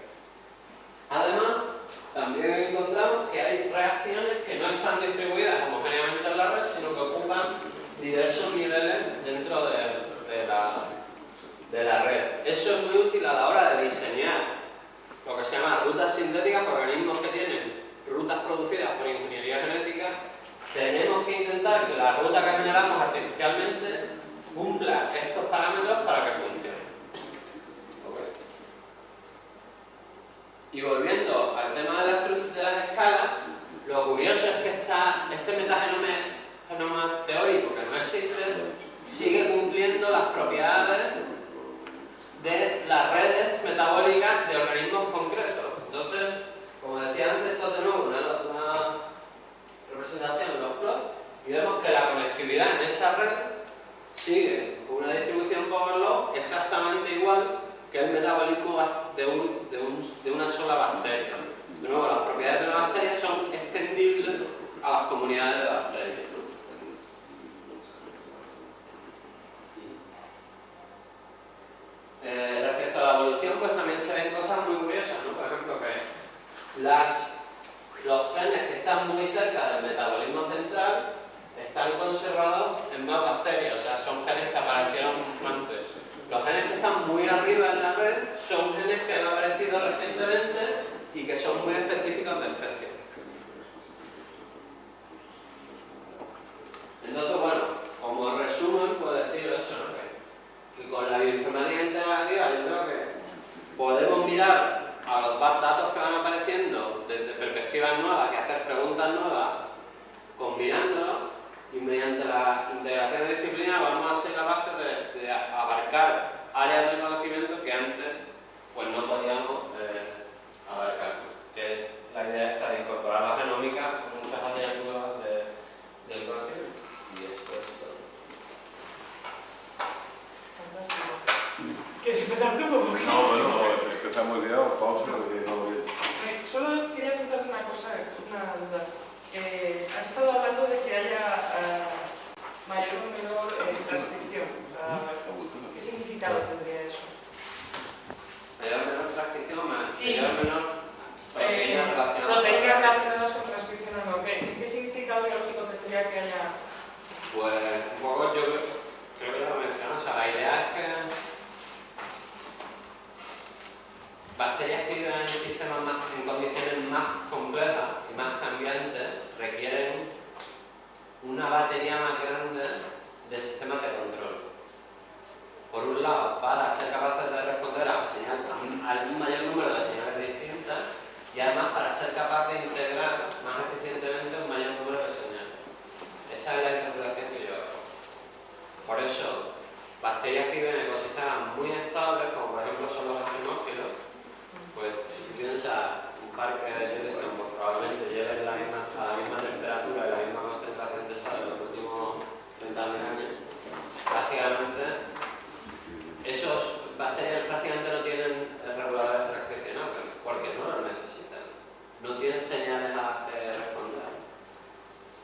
diseñar lo que se llama rutas sintéticas, organismos que tienen rutas producidas por ingeniería genética, tenemos que intentar que la ruta que generamos artificialmente cumpla estos parámetros para que funcione. ¿Okay? Y volviendo al tema de las escalas, lo curioso es que este metagenoma teórico que no existe sigue cumpliendo las propiedades de las redes metabólicas de organismos concretos. Entonces, como decía antes, esto es de nuevo una representación de los plots y vemos que la conectividad en esa red sigue una distribución por log exactamente igual que el metabolismo de una sola bacteria. De nuevo, las propiedades de una bacteria son extendibles a las comunidades de bacterias. Respecto a la evolución, pues también se ven cosas muy curiosas, ¿no? Por ejemplo, que los genes que están muy cerca del metabolismo central están conservados en más bacterias, o sea, son genes que aparecieron antes. Los genes que están muy arriba en la red son genes que han aparecido recientemente y que son muy específicos de especies. Entonces, bueno, como resumen puedo decir eso, ¿no? Que con la bioinformática integrativa yo creo que podemos mirar a los datos que van apareciendo desde perspectivas nuevas y hacer preguntas nuevas combinándolos, y mediante la integración de disciplinas vamos a ser capaces de abarcar áreas del conocimiento que antes pues no podíamos abarcar. Que la idea esta de incorporar la genómica a muchas áreas nuevas del conocimiento. Y esto es todo. Fantástico. ¿Quieres empezar tú? No, bueno, empezamos ya, pausa, porque no... Solo quería preguntarte una cosa, una duda. Has estado hablando de que haya mayor o menor transcripción. ¿Qué significado tendría eso? Mayor o menor transcripción, más Sí. mayor o menor proteínas relacionadas. Proteínas relacionadas con transcripción o no. ¿Qué significado biológico tendría que haya? Pues un poco yo creo que ya lo menciono, o sea, la idea es que bacterias que viven en sistemas en condiciones más complejas y más cambiantes requieren una batería más grande de sistemas de control. Por un lado, para ser capaces de responder a un mayor número de señales distintas, y además para ser capaz de integrar más eficientemente un mayor número de señales. Esa es la interpretación que yo hago. Por eso, bacterias que viven en ecosistemas muy estables, como por ejemplo son los extremófilos, pues si tú piensas un parque de Yellowstone, pues probablemente lleven a la misma temperatura y la misma concentración de sal en los últimos 30.000 años. Básicamente, esos bacterias prácticamente no tienen reguladores transcripcionales, porque no los necesitan. No tienen señales a las que responder.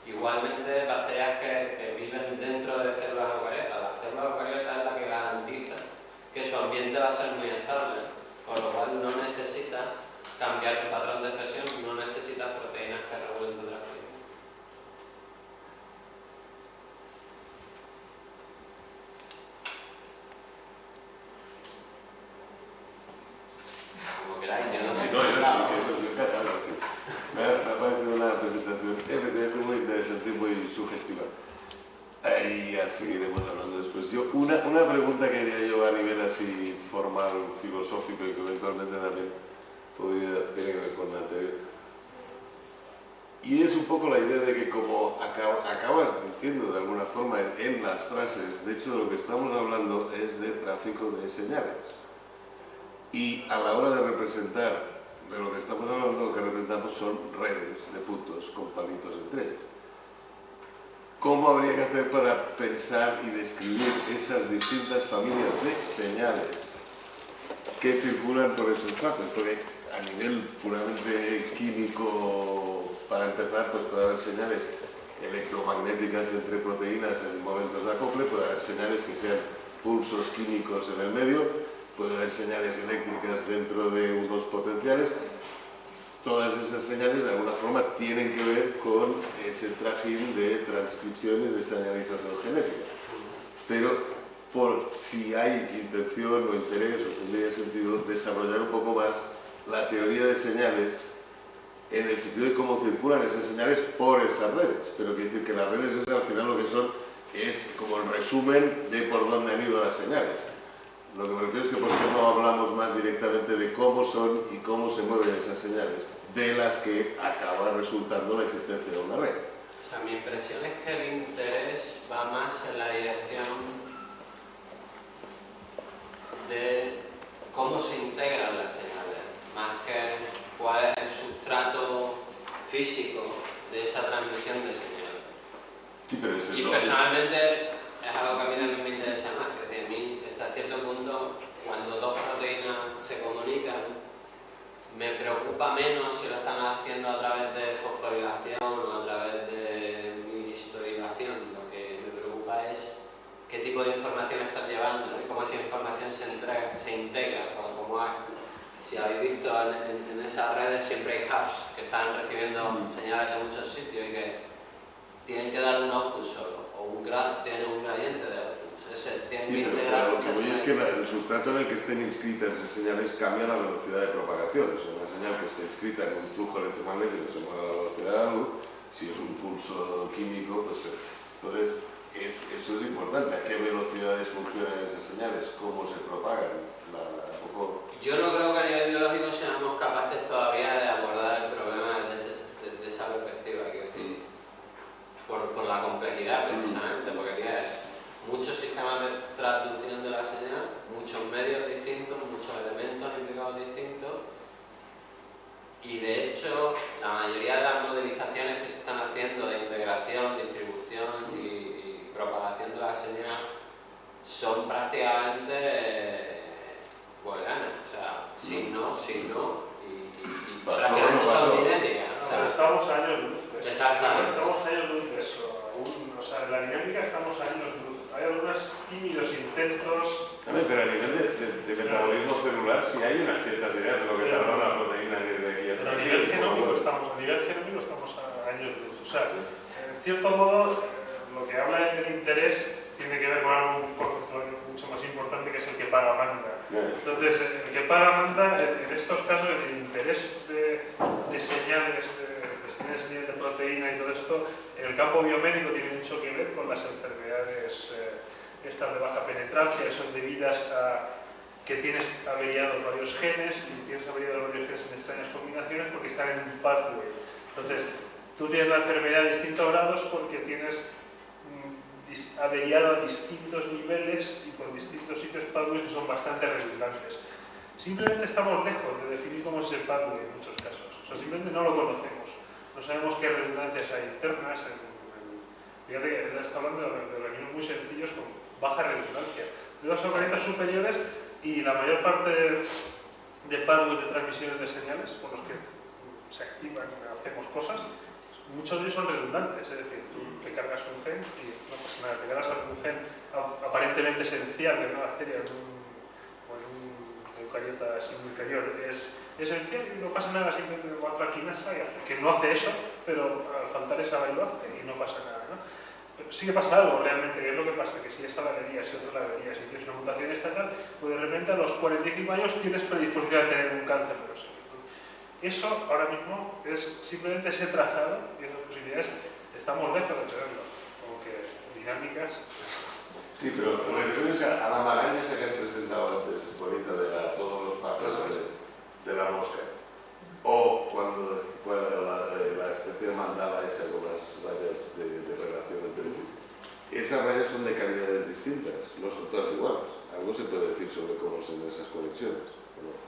Igualmente, bacterias que viven dentro de células eucariotas. La célula eucariota es la que garantiza que su ambiente va a ser muy estable, con lo cual no necesita cambiar el patrón de expresión, no necesita proteínas que regulen tu transcripción. Como queráis, yo no sé. No, yo encantado, sí. Me ha parecido una presentación evidentemente muy interesante y muy sugestiva. Y así iremos hablando después. Yo, una pregunta que haría yo a nivel así formal, filosófico y que eventualmente también tiene que ver con la anterior. Y es un poco la idea de que, como acabas diciendo de alguna forma en las frases, de hecho de lo que estamos hablando es de tráfico de señales. Y a la hora de representar, de lo que estamos hablando, lo que representamos son redes de puntos con palitos entre ellos. ¿Cómo habría que hacer para pensar y describir esas distintas familias de señales que circulan por esos espacios? Porque a nivel puramente químico, para empezar, pues puede haber señales electromagnéticas entre proteínas en momentos de acople, puede haber señales que sean pulsos químicos en el medio, puede haber señales eléctricas dentro de unos potenciales. Todas esas señales de alguna forma tienen que ver con ese trajín de transcripción y de señalización genética. Pero por si hay intención o interés o tendría sentido desarrollar un poco más la teoría de señales en el sentido de cómo circulan esas señales por esas redes. Pero quiere decir que las redes esas al final lo que son es como el resumen de por dónde han ido las señales. Lo que me refiero es que por qué no hablamos más directamente de cómo son y cómo se mueven esas señales, de las que acaba resultando la existencia de una red. O sea, mi impresión es que el interés va más en la dirección de cómo se integran las señales, más que cuál es el sustrato físico de esa transmisión de señales. Sí, pero eso es Y lógico. personalmente es algo que a mí también me interesa más, que a mí hasta cierto punto, cuando dos proteínas se comunican, me preocupa menos si lo están haciendo a través de fosforilación o a través de historilación. Lo que me preocupa es qué tipo de información están llevando y cómo esa información se integra, como si habéis visto en esas redes siempre hay hubs que están recibiendo señales de muchos sitios y que tienen que dar un output solo, o tienen un gradiente de output. Tienen que integrar lo que muchas voy es señales. que el sustrato en el que estén inscritas esas señales cambia la velocidad de propagación. Es una señal que esté inscrita en un flujo electromagnético que se mueve a la velocidad de la luz. Si es un pulso químico, pues entonces eso es importante. ¿A qué velocidades funcionan esas señales? ¿Cómo se propagan? Yo no creo que a nivel biológico seamos capaces todavía de abordar el problema desde esa perspectiva, quiero decir, por la complejidad precisamente, porque tienes muchos sistemas de traducción de la señal, muchos medios distintos, muchos elementos implicados distintos, y de hecho la mayoría de las modelizaciones que se están haciendo de integración, distribución y propagación de la señal son prácticamente booleanas, o sea, sí, no, y prácticamente son cinéticas. O sea, estamos a años luz. Exactamente. Estamos a años luz de eso. O sea, en la dinámica estamos a años luz. Hay algunos tímidos intentos. Pero a nivel de metabolismo celular sí hay unas ciertas ideas de lo que tarda una proteína en ir de aquí hasta Pero a aquí. nivel genómico estamos a años luz. O sea, en cierto modo, lo que habla del interés tiene que ver con algo mucho más importante, que es el que paga manda. Entonces, el que paga manda, en estos casos, el interés de señales, de proteína y todo esto, en el campo biomédico tiene mucho que ver con las enfermedades estas de baja penetrancia, que son debidas a que tienes averiados varios genes y tienes averiados varios genes en extrañas combinaciones porque están en un pathway. Entonces, tú tienes la enfermedad a distintos grados porque tienes averiado a distintos niveles y por distintos sitios pathways que son bastante redundantes. Simplemente estamos lejos de definir cómo es el pathway en muchos casos. O sea, simplemente no lo conocemos. No sabemos qué redundancias hay internas. Fíjate que él está hablando de organismos muy sencillos con baja redundancia. De los planetas superiores y la mayor parte de pathways de transmisiones de señales por los que se activan y hacemos cosas, muchos de ellos son redundantes, es decir, tú te cargas un gen y no pasa nada, te cargas un gen aparentemente esencial de una bacteria o en un eucariota así muy inferior, es esencial y no pasa nada, simplemente va a otra quinasa que no hace eso, pero al faltar esa lo hace y no pasa nada, ¿no? Pero sí que pasa algo realmente, ¿qué es lo que pasa? Que si esa la vería, si otra la vería, si tienes una mutación estatal, pues de repente a los 45 años tienes predisposición a tener un cáncer de los senos. Eso ahora mismo es simplemente ese trazado y esas posibilidades estamos lejos de tenerlo, como que dinámicas. Sí, pero refieres a la maraña esa que has presentado antes, bonita, de todos los pasos de la mosca. O cuando la especie de mandala esa con las rayas de relación entre esas rayas son de calidades distintas, no son todas iguales. Algo se puede decir sobre cómo son esas conexiones, ¿no?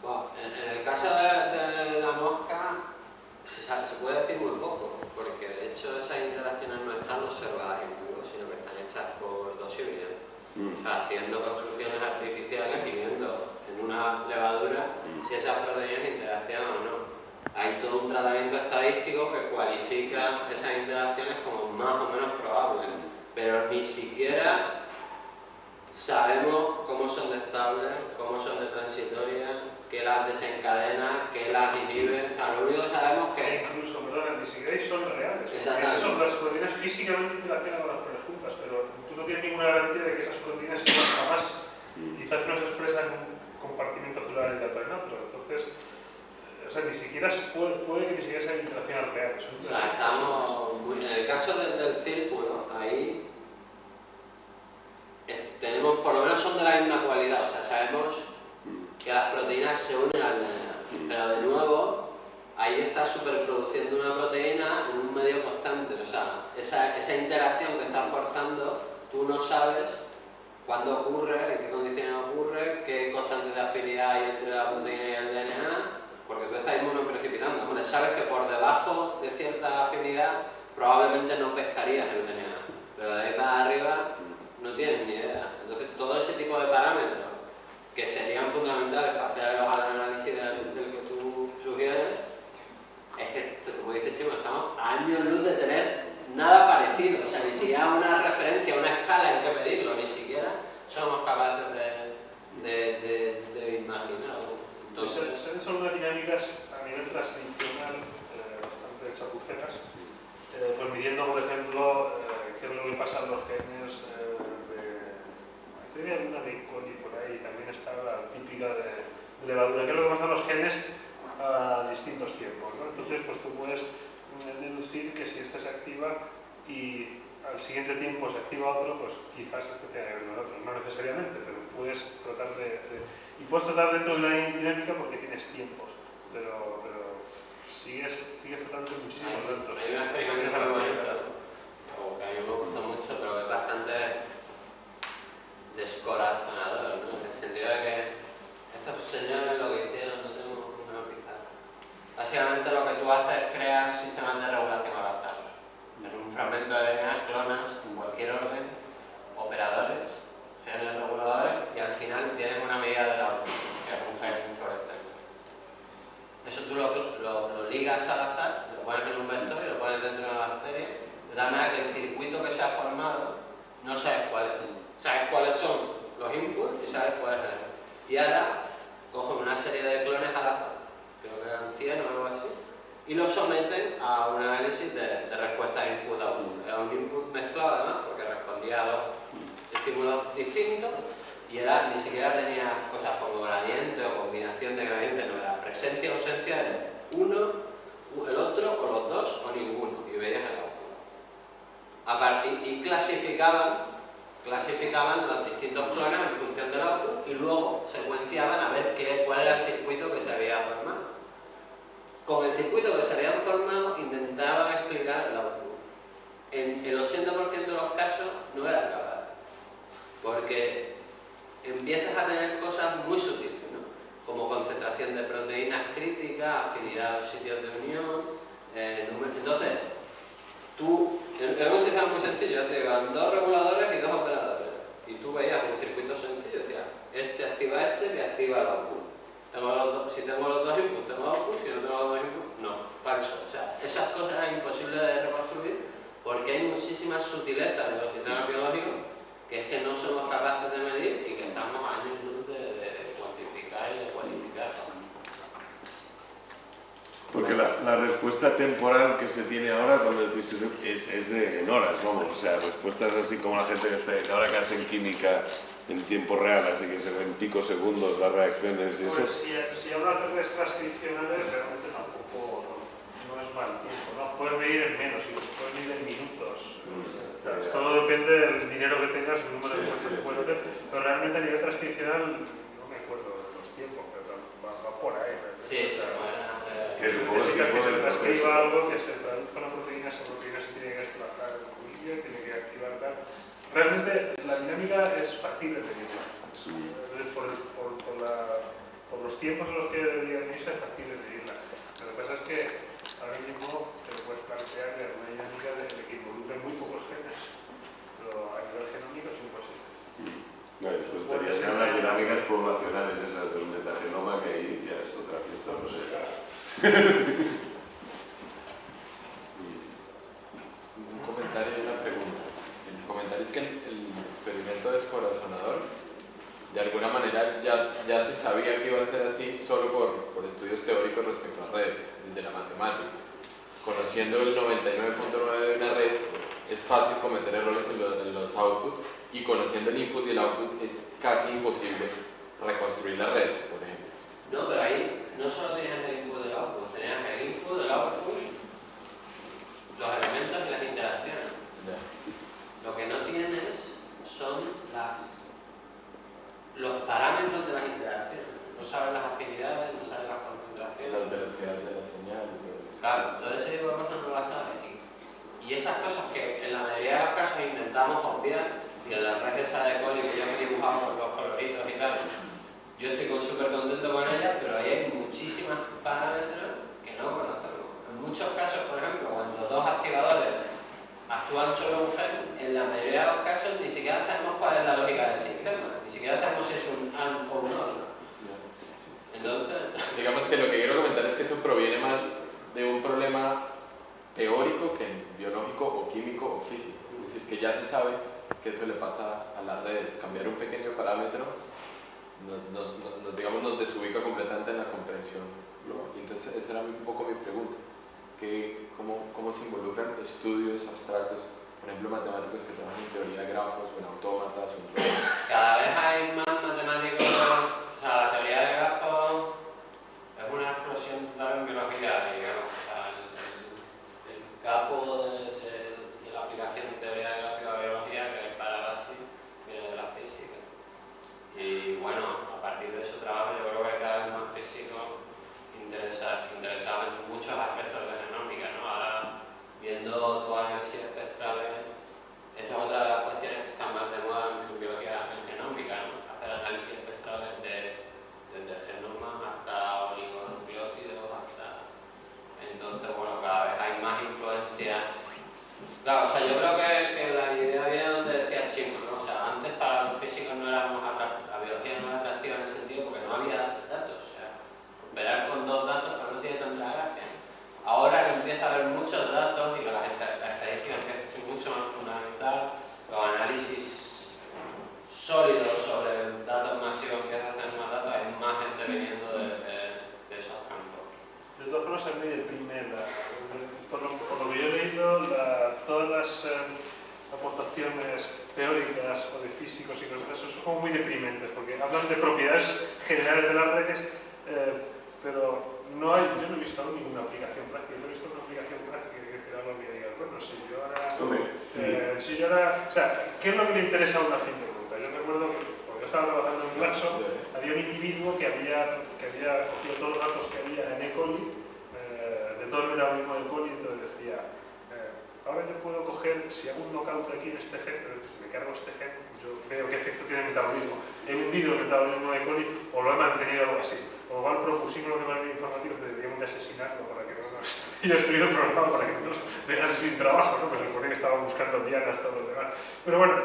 Bueno, en el caso de la mosca se puede decir muy poco, porque de hecho esas interacciones no están observadas en vivo, sino que están hechas por dos híbridos. O sea, haciendo construcciones artificiales y viendo en una levadura si esas proteínas interaccionan o no. Hay todo un tratamiento estadístico que cualifica esas interacciones como más o menos probables, pero ni siquiera sabemos cómo son de estables, cómo son de transitorias, qué las desencadena, qué las inhibe. O sea, lo único que sabemos es que Incluso, perdona, ni siquiera son reales. Exactamente. Son las proteínas físicamente interaccionan con las proteínas juntas, pero tú no tienes ninguna garantía de que esas proteínas sean jamás. Quizás no se expresan en un compartimento celular capturar el dato en otro. Entonces, o sea, ni siquiera puede que ni siquiera sea interacciones reales. O sea, estamos en el caso del círculo, ahí tenemos, por lo menos son de la misma cualidad, o sea, sabemos que las proteínas se unen al DNA, pero de nuevo, ahí está superproduciendo una proteína en un medio constante, o sea, esa interacción que estás forzando, tú no sabes cuándo ocurre, en qué condiciones ocurre, qué constante de afinidad hay entre la proteína y el DNA, porque tú estás monoprecipitando. Hombre, sabes que por debajo de cierta afinidad probablemente no pescarías el DNA, pero de ahí para arriba no tienes ni idea. Entonces, todo ese tipo de parámetros que serían fundamentales para hacer el análisis del que tú sugieres, es que, como dice Chimo, estamos a años luz de tener nada parecido, o sea, ni siquiera una referencia, una escala en que medirlo, ni siquiera somos capaces de imaginarlo. Entonces, son unas dinámicas a nivel transcripcional bastante chapuceras, pues midiendo, por ejemplo, qué es lo que pasa en los genes creo que hay una de coli por ahí, también está la típica de levadura, qué es lo que pasa en los genes a distintos tiempos, ¿no? Entonces, pues tú puedes deducir que si esta se activa y al siguiente tiempo se activa otro, pues quizás este tenga que ver con otro, no necesariamente, pero puedes tratar y puedes tratar dentro de una dinámica porque tienes tiempos, pero sigues tratando muchísimos datos. Hay un experimento muy bonito, que a mí me gusta mucho, pero que es bastante descorazonador, ¿no? En el sentido de que estos señores lo que hicieron, no tenemos una pizarra. Básicamente lo que tú haces es crear sistemas de regulación al azar. En un fragmento de DNA clonas en cualquier orden operadores, genes reguladores, y al final tienes una medida de la que es un gen fluorescente. Eso tú lo ligas al azar, lo pones en un vector y lo pones dentro de una bacteria, de tal manera que el circuito que se ha formado no sabes cuál es. Sabes cuáles son los inputs y sabes cuál es el error. Y ahora cogen una serie de clones al azar, creo que eran 100 o algo así, y los someten a un análisis de respuesta input-output. Era un input mezclado además, porque respondía a dos estímulos distintos, y ni siquiera tenía cosas como gradiente o combinación de gradientes, no era presencia o ausencia de uno, el otro, o los dos, o ninguno, y verías el output. Y clasificaban los distintos clones en función del output y luego secuenciaban a ver cuál era el circuito que se había formado. Con el circuito que se habían formado intentaban explicar el output. En el 80% de los casos no era capaz, porque empiezas a tener cosas muy sutiles, ¿no? Como concentración de proteínas críticas, afinidad a los sitios de unión, entonces tú, es un sistema muy sencillo, te digo, dos reguladores y dos operadores. Y tú veías un circuito sencillo, decías, este activa este y activa el output. Si tengo los dos inputs, tengo output, si no tengo los dos inputs, no, falso. O sea, esas cosas es imposible de reconstruir porque hay muchísimas sutilezas en los sistemas biológicos que es que no somos capaces de medir y que estamos a años luz de cuantificar y de cualificar. Porque la respuesta temporal que se tiene ahora cuando decís es en horas, vamos, o sea, respuestas así como la gente que ahora que hacen química en tiempo real, así que se ven picosegundos las reacciones y eso. Pues si hablas de redes transcripcionales, realmente tampoco no es mal tiempo, ¿no? Puedes medir en menos, puedes medir en minutos. Todo depende del dinero que tengas, el número de cosas que puedes hacer, pero realmente a nivel transcripcional no me acuerdo de los tiempos, pero va por ahí. Sí, se pueden hacer. Necesitas que se transcriba algo, que se traduzca una proteína, esa proteína se tiene que desplazar en un vídeo, tiene que activar tal. Realmente la dinámica es factible de medirla. Por los tiempos en los que debería medirse es factible de medirla. Lo que pasa es que ahora mismo te puedes plantear que una dinámica de que involucre muy pocos genes, pero a nivel genómico es imposible. No, después estarían las dinámicas poblacionales esas del metagenoma, que ahí ya es otra fiesta, no sé. Un comentario y una pregunta. El comentario es que el experimento descorazonador, de alguna manera ya se sabía que iba a ser así solo por estudios teóricos respecto a redes, desde la matemática. Conociendo el 99.9 de una red, es fácil cometer errores en los outputs, y conociendo el input y el output es casi imposible reconstruir la red, por ejemplo. velocidad de la señal y todo eso. Claro, todo ese tipo de cosas no las sabes. Y esas cosas que en la mayoría de los casos intentamos obviar, y en la red esa de Coli que yo me he dibujado con los coloritos y tal, yo estoy súper contento con ella, pero ahí hay muchísimos parámetros que no conocemos. En muchos casos, por ejemplo, cuando dos activadores actúan sobre un gen, en la mayoría de los casos ni siquiera sabemos cuál es la lógica del sistema, ni siquiera sabemos si es un AND o un OR. Entonces, digamos que lo que quiero comentar es que eso proviene más de un problema teórico que biológico o químico o físico. Es decir, que ya se sabe que eso le pasa a las redes. Cambiar un pequeño parámetro digamos, nos desubica completamente en la comprensión global. Y entonces esa era un poco mi pregunta. ¿Cómo se involucran estudios abstractos, por ejemplo matemáticos que trabajan en teoría de grafos o en autómatas? Cada vez hay más matemáticos, o sea, la teoría de grafos es una explosión total en biología, digamos. O sea, el campo de la aplicación de teoría de gráfica de biología, que es para base, viene de la física. Y bueno, a partir de su trabajo yo creo que hay cada vez más físicos interesados en muchos aspectos de la genómica, ¿no? Ahora, viendo todas las análisis espectrales, esa es otra de las cuestiones que están más de moda en biología genómica, ¿no? Hacer análisis espectrales desde genomas hasta oligonucleótidos, Entonces, bueno, cada vez hay más influencia. Claro, o sea, yo creo que la idea viene donde decía Chimo, ¿no? O sea, antes para los físicos no éramos atractivos, la biología no era atractiva en ese sentido porque no había datos. O sea, operar con dos datos pero no tiene tanta gracia. Ahora que empieza a haber muchos datos y que la estadística empieza a ser mucho más fundamental, los análisis sólidos sobre datos masivos empiezan a ser más datos, hay más gente viniendo de esos campos. De todas formas, a mí me deprime, por lo que yo he leído, todas las aportaciones teóricas o de físicos y cosas de eso son como muy deprimentes, porque hablan de propiedades generales de las redes, pero yo no he visto ninguna aplicación práctica. Yo he visto una aplicación práctica que te da lo que digas, bueno, si yo ahora, o sea, ¿qué es lo que le interesa a una fin de cuenta? Yo recuerdo que cuando yo estaba trabajando en Glaxo, había un individuo que había cogido todos los datos que había en E. coli, de todo el metabolismo de E. coli, entonces decía, ahora yo puedo coger, si hago un knockout aquí en este gen, es decir, si me cargo este gen, yo veo qué efecto tiene el metabolismo. He hundido el metabolismo de E. coli o lo he mantenido algo así. O igual propusimos de manera informativa que deberíamos de asesinarlo para que no nos... y destruir el programa para que no nos dejase sin trabajo, ¿no? Pues se supone que estaban buscando dianas, todo lo demás. Pero bueno,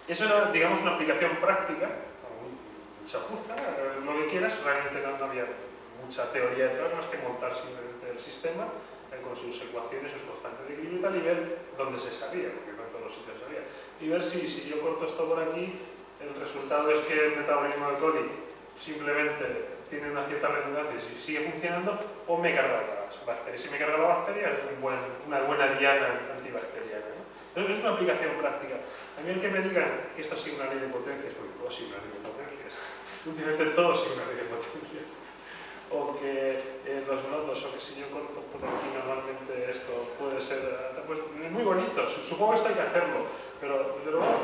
eso era, digamos, una aplicación práctica, chapuza, lo que quieras, realmente no había mucha teoría detrás, más que montar simplemente el sistema con sus ecuaciones, sus constantes de equilibrio y tal, y ver dónde se sabía, porque no en todos los sitios sabía. Y ver si yo corto esto por aquí, el resultado es que el metabolismo de coli simplemente tiene una cierta redundancia y sigue funcionando, o me carga las bacterias. Si me carga la bacteria es una buena diana antibacteriana, ¿no? Entonces es una aplicación práctica. A mí el que me digan que esto sigue una ley de potencias, porque todo sigue una ley de potencias, últimamente todo sigue una ley de potencias, o que los nodos, o que si yo corto por aquí normalmente esto puede ser, pues es muy bonito, supongo que esto hay que hacerlo, pero desde luego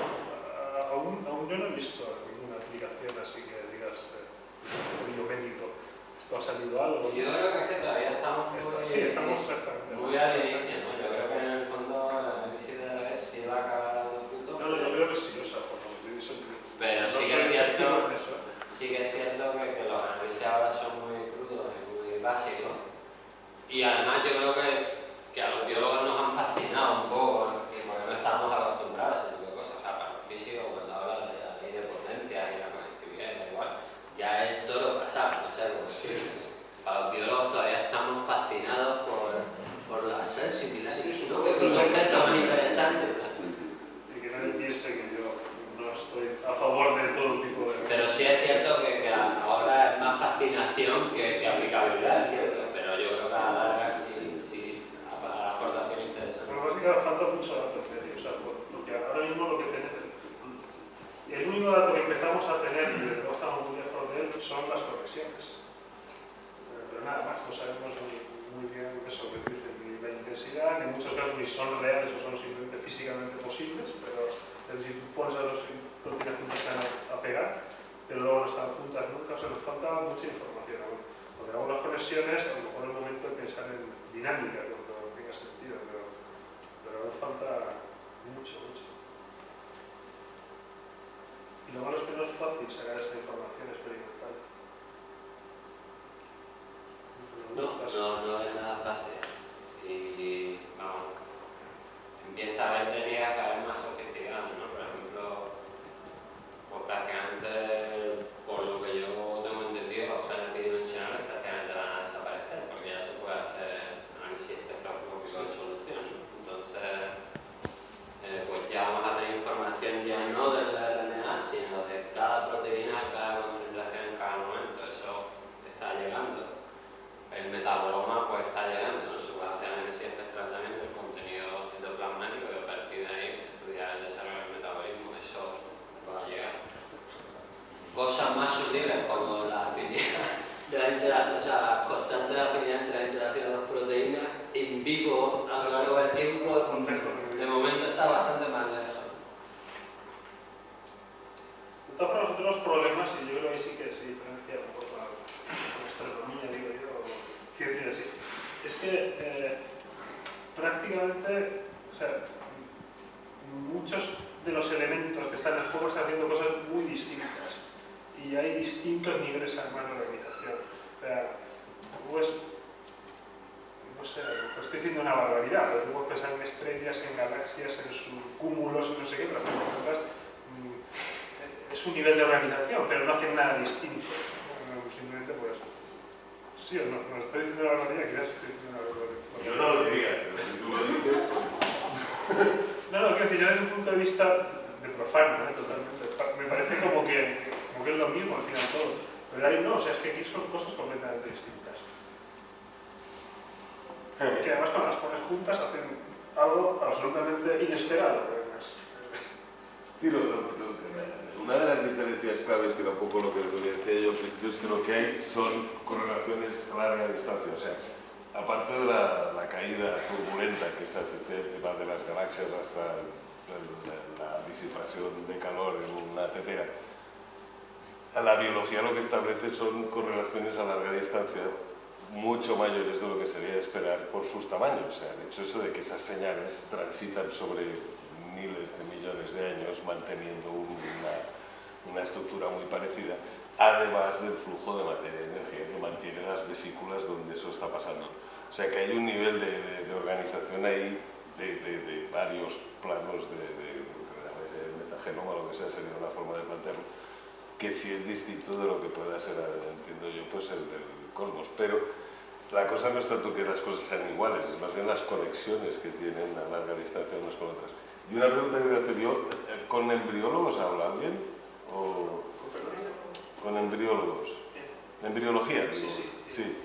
aún yo no he visto ninguna aplicación así que digas biomédico, esto ha salido algo. Yo creo que es que todavía estamos muy al inicio, ¿no? Yo creo que en el fondo la análisis de redes sí va a acabar dando fruto. No, yo creo que sí, o sea, por lo que dice. Pero sí que es cierto que los análisis ahora son muy crudos y muy básicos. Y además yo creo que a los biólogos nos han fascinado un poco, porque no estamos acostumbrados a ese tipo de cosas. O sea, para los físicos, cuando hablan de la ley de potencia y la conectividad y da igual, ya es todo lo pasado, no sé, sí. Para los biólogos todavía estamos fascinados por las similares, ¿no? Que es un concepto más interesante. Y que nadie piense que yo no estoy a favor de todo tipo de... Pero sí es cierto que ahora es más fascinación que aplicabilidad, es cierto. Pero yo creo que a la larga sí para la aportación interesante. Pero básicamente falta mucho dato, o sea, porque ahora mismo lo que tenemos... El único dato que empezamos a tener, y luego estamos muy lejos de él, son las conexiones. Pero nada más, no sabemos muy bien eso que dicen, ni la intensidad, ni en muchos casos ni son reales o son simplemente físicamente posibles, pero si tú pones a dos proteínas juntas se van a pegar, pero luego no están juntas nunca, o sea, nos falta mucha información aún. Lo que hagamos con profesiones, a lo mejor es el momento de pensar en dinámica, cuando tenga sentido, pero ahora falta mucho. Y lo malo es que no es fácil sacar esta información experimental. No es nada fácil. Y vamos, empieza a haber técnicas cada vez más sofisticadas, ¿no? Por ejemplo, pues prácticamente, por lo que yo tengo entendido, los genes bidimensionales prácticamente van a desaparecer, porque ya se puede hacer análisis espectroscópico de solución, ¿no? Entonces, pues ya vamos a tener información ya no del RNA, sino de cada proteína, cada concentración en cada momento. Eso está llegando. El metaboloma pues está llegando, ¿no? Se puede hacer análisis espectral también del contenido citoplasmático y a partir de ahí estudiar el desarrollo del metabolismo. Eso va a llegar. Cosas más sutiles como la afinidad de la interacción, o sea, la constante de afinidad entre la interacción de dos proteínas in vivo a lo largo del tiempo, de momento está bastante más lejos. De todas formas, otros problemas, y yo creo que sí que se diferencia un poco la astronomía, digo yo, o ciencia así, es que prácticamente, o sea, muchos de los elementos que están en el juego están haciendo cosas muy distintas y hay distintos niveles además de organización. O sea, pues, no sé, pues estoy diciendo una barbaridad, pero tú puedes pensar en estrellas, en galaxias, en sus cúmulos, no sé qué, pero es un nivel de organización, pero no hacen nada distinto. Simplemente pues, sí o no, no estoy diciendo la barbaridad, quizás estoy diciendo la barbaridad. Yo no lo diría, pero si tú lo dices... No, quiero decir, yo desde un punto de vista de profano, totalmente. Me parece como que es lo mismo al final todo. Pero ahí no, o sea, es que aquí son cosas completamente distintas. Que además cuando las pones juntas hacen algo absolutamente inesperado, además. Sí, una de las diferencias claves, que era un poco lo que decía yo al principio, es que lo que hay son correlaciones a larga distancia. O sea, aparte de la caída turbulenta que se hace de las galaxias hasta la disipación de calor en una tetera, la biología lo que establece son correlaciones a larga distancia mucho mayores de lo que sería de esperar por sus tamaños. O sea, el hecho eso de que esas señales transitan sobre miles de millones de años manteniendo una estructura muy parecida, además del flujo de materia y energía que mantiene las vesículas donde eso está pasando. O sea que hay un nivel de organización ahí de varios planos de metagenoma, lo que sea, sería una forma de plantearlo, que sí es distinto de lo que pueda ser, entiendo yo, pues el cosmos. Pero la cosa no es tanto que las cosas sean iguales, es más bien las conexiones que tienen a larga distancia unas con otras. Y una pregunta que voy a hacer yo, ¿con embriólogos habla alguien? ¿O con embriólogos? ¿Embriología? Sí.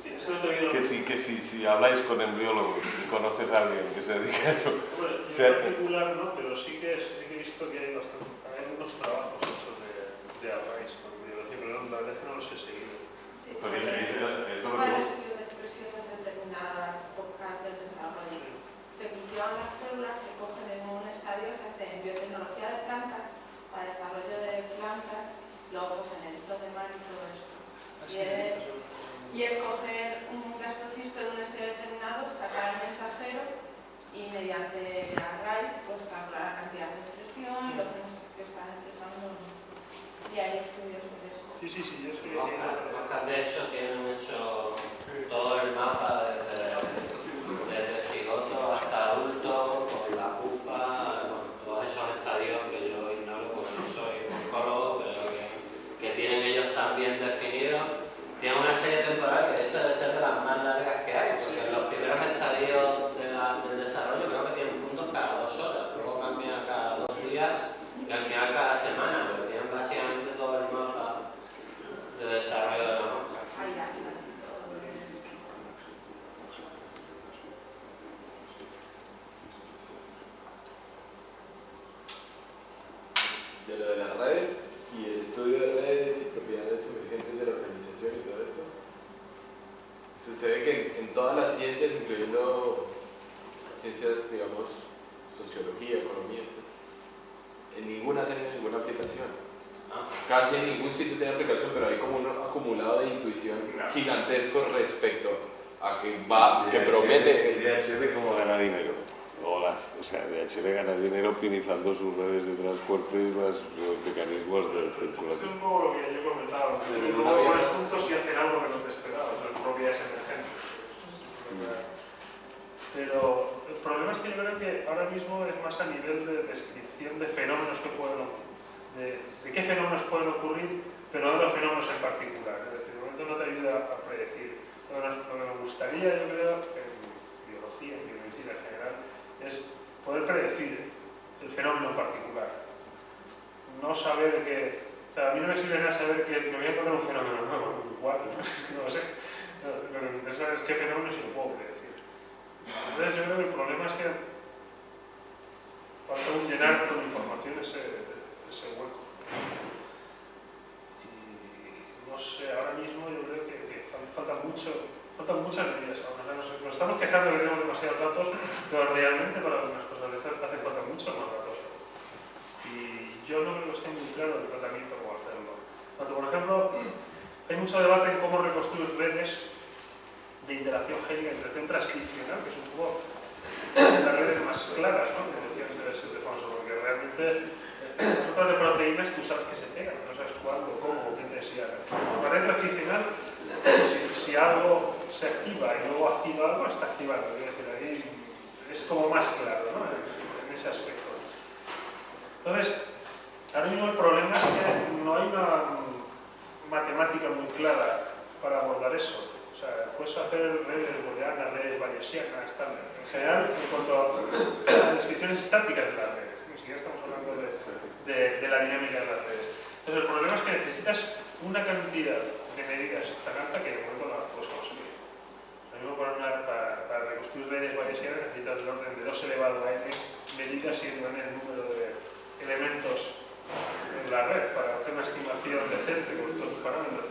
Que si habláis con embriólogos y conoces a alguien que se dedica a eso. Bueno, O sea, en particular no, pero sí que he visto que hay unos trabajos de arrays con biología, pero la verdad es que no los he seguido. Sí, pero eso lo ¿cuál estudio de expresiones de determinadas épocas del desarrollo? Se cultivan las células, se cogen en un estadio, se hace en biotecnología de plantas, para desarrollo de plantas, luego pues en el hito de mar y todo esto. Y es coger un blastocisto de un estadio determinado, sacar el mensajero y mediante arrays pues calcular la cantidad de expresión, los genes que están expresando. Y hay estudios de eso. Sí, yo estoy Moscas, de hecho, tienen hecho todo el mapa desde cigoto hasta adulto, con la pupa, todos esos estadios que yo ignoro porque no soy oncólogo, pero que tienen ellos también definidos. Tienen una serie temporal que de hecho debe ser de las más largas que hay, porque los primeros estadios del desarrollo creo que tienen puntos cada 2 horas, luego cambia cada 2 días y al final cada semana, pero tienen básicamente todo el mapa de desarrollo de la mosca. De lo de las redes y el estudio de redes y propiedades emergentes de la organización y todo esto, sucede que en todas las ciencias, incluyendo ciencias, digamos, sociología, economía, etc., en ninguna ha tenido ninguna aplicación. Casi en ningún sitio tiene aplicación, pero hay como un acumulado de intuición gigantesco respecto a que promete. ¿Y DHL cómo gana dinero? O sea, DHL gana dinero optimizando sus redes de transporte y los mecanismos de Es circulación. un poco lo que yo comentaba. Pero Luego no había- pones puntos y hacen algo que no te esperabas. El propio es emergente. Pero el problema es que yo creo que ahora mismo es más a nivel de descripción de fenómenos que pueden ocurrir. De qué fenómenos pueden ocurrir, pero no de los fenómenos en particular. Es decir, de momento no te ayuda a predecir. Lo que me gustaría, yo creo, en biología, en biomedicina en general, es poder predecir el fenómeno en particular. No saber que... O sea, a mí no me sirve nada saber que me voy a encontrar un fenómeno nuevo, igual, no lo sé. Lo que me interesa es qué fenómeno si lo puedo predecir. Entonces yo creo que el problema es que falta un llenar con información ese hueco. Y no sé, ahora mismo yo creo que faltan muchas medidas. Nos estamos quejando de que tenemos demasiados datos, pero realmente para algunas cosas hacen falta muchos más datos. Y yo no creo que esté muy claro el tratamiento cómo hacerlo. Por ejemplo, hay mucho debate en cómo reconstruir redes de interacción génica, interacción transcripcional, que es un poco las redes más claras, ¿no? Que decían de famoso, porque realmente otras de proteínas tú sabes que se pegan, no sabes cuándo, cómo, qué intensidad. La red transcripcional, si algo se activa y luego activa algo, está activando. Es decir, ahí es como más claro, ¿no? En ese aspecto. Entonces, ahora mismo el problema es que no hay una matemática muy clara para abordar eso. O sea, puedes hacer redes booleanas, redes bayesianas, tal. En general, en cuanto a descripciones estáticas de las redes, ni siquiera estamos hablando de la dinámica de las redes. Entonces, el problema es que necesitas una cantidad de medidas tan alta que de momento no las puedes conseguir. Lo mismo para reconstruir redes bayesianas necesitas el orden de 2 elevado a n medidas siendo n el número de elementos en la red para hacer una estimación decente con estos parámetros.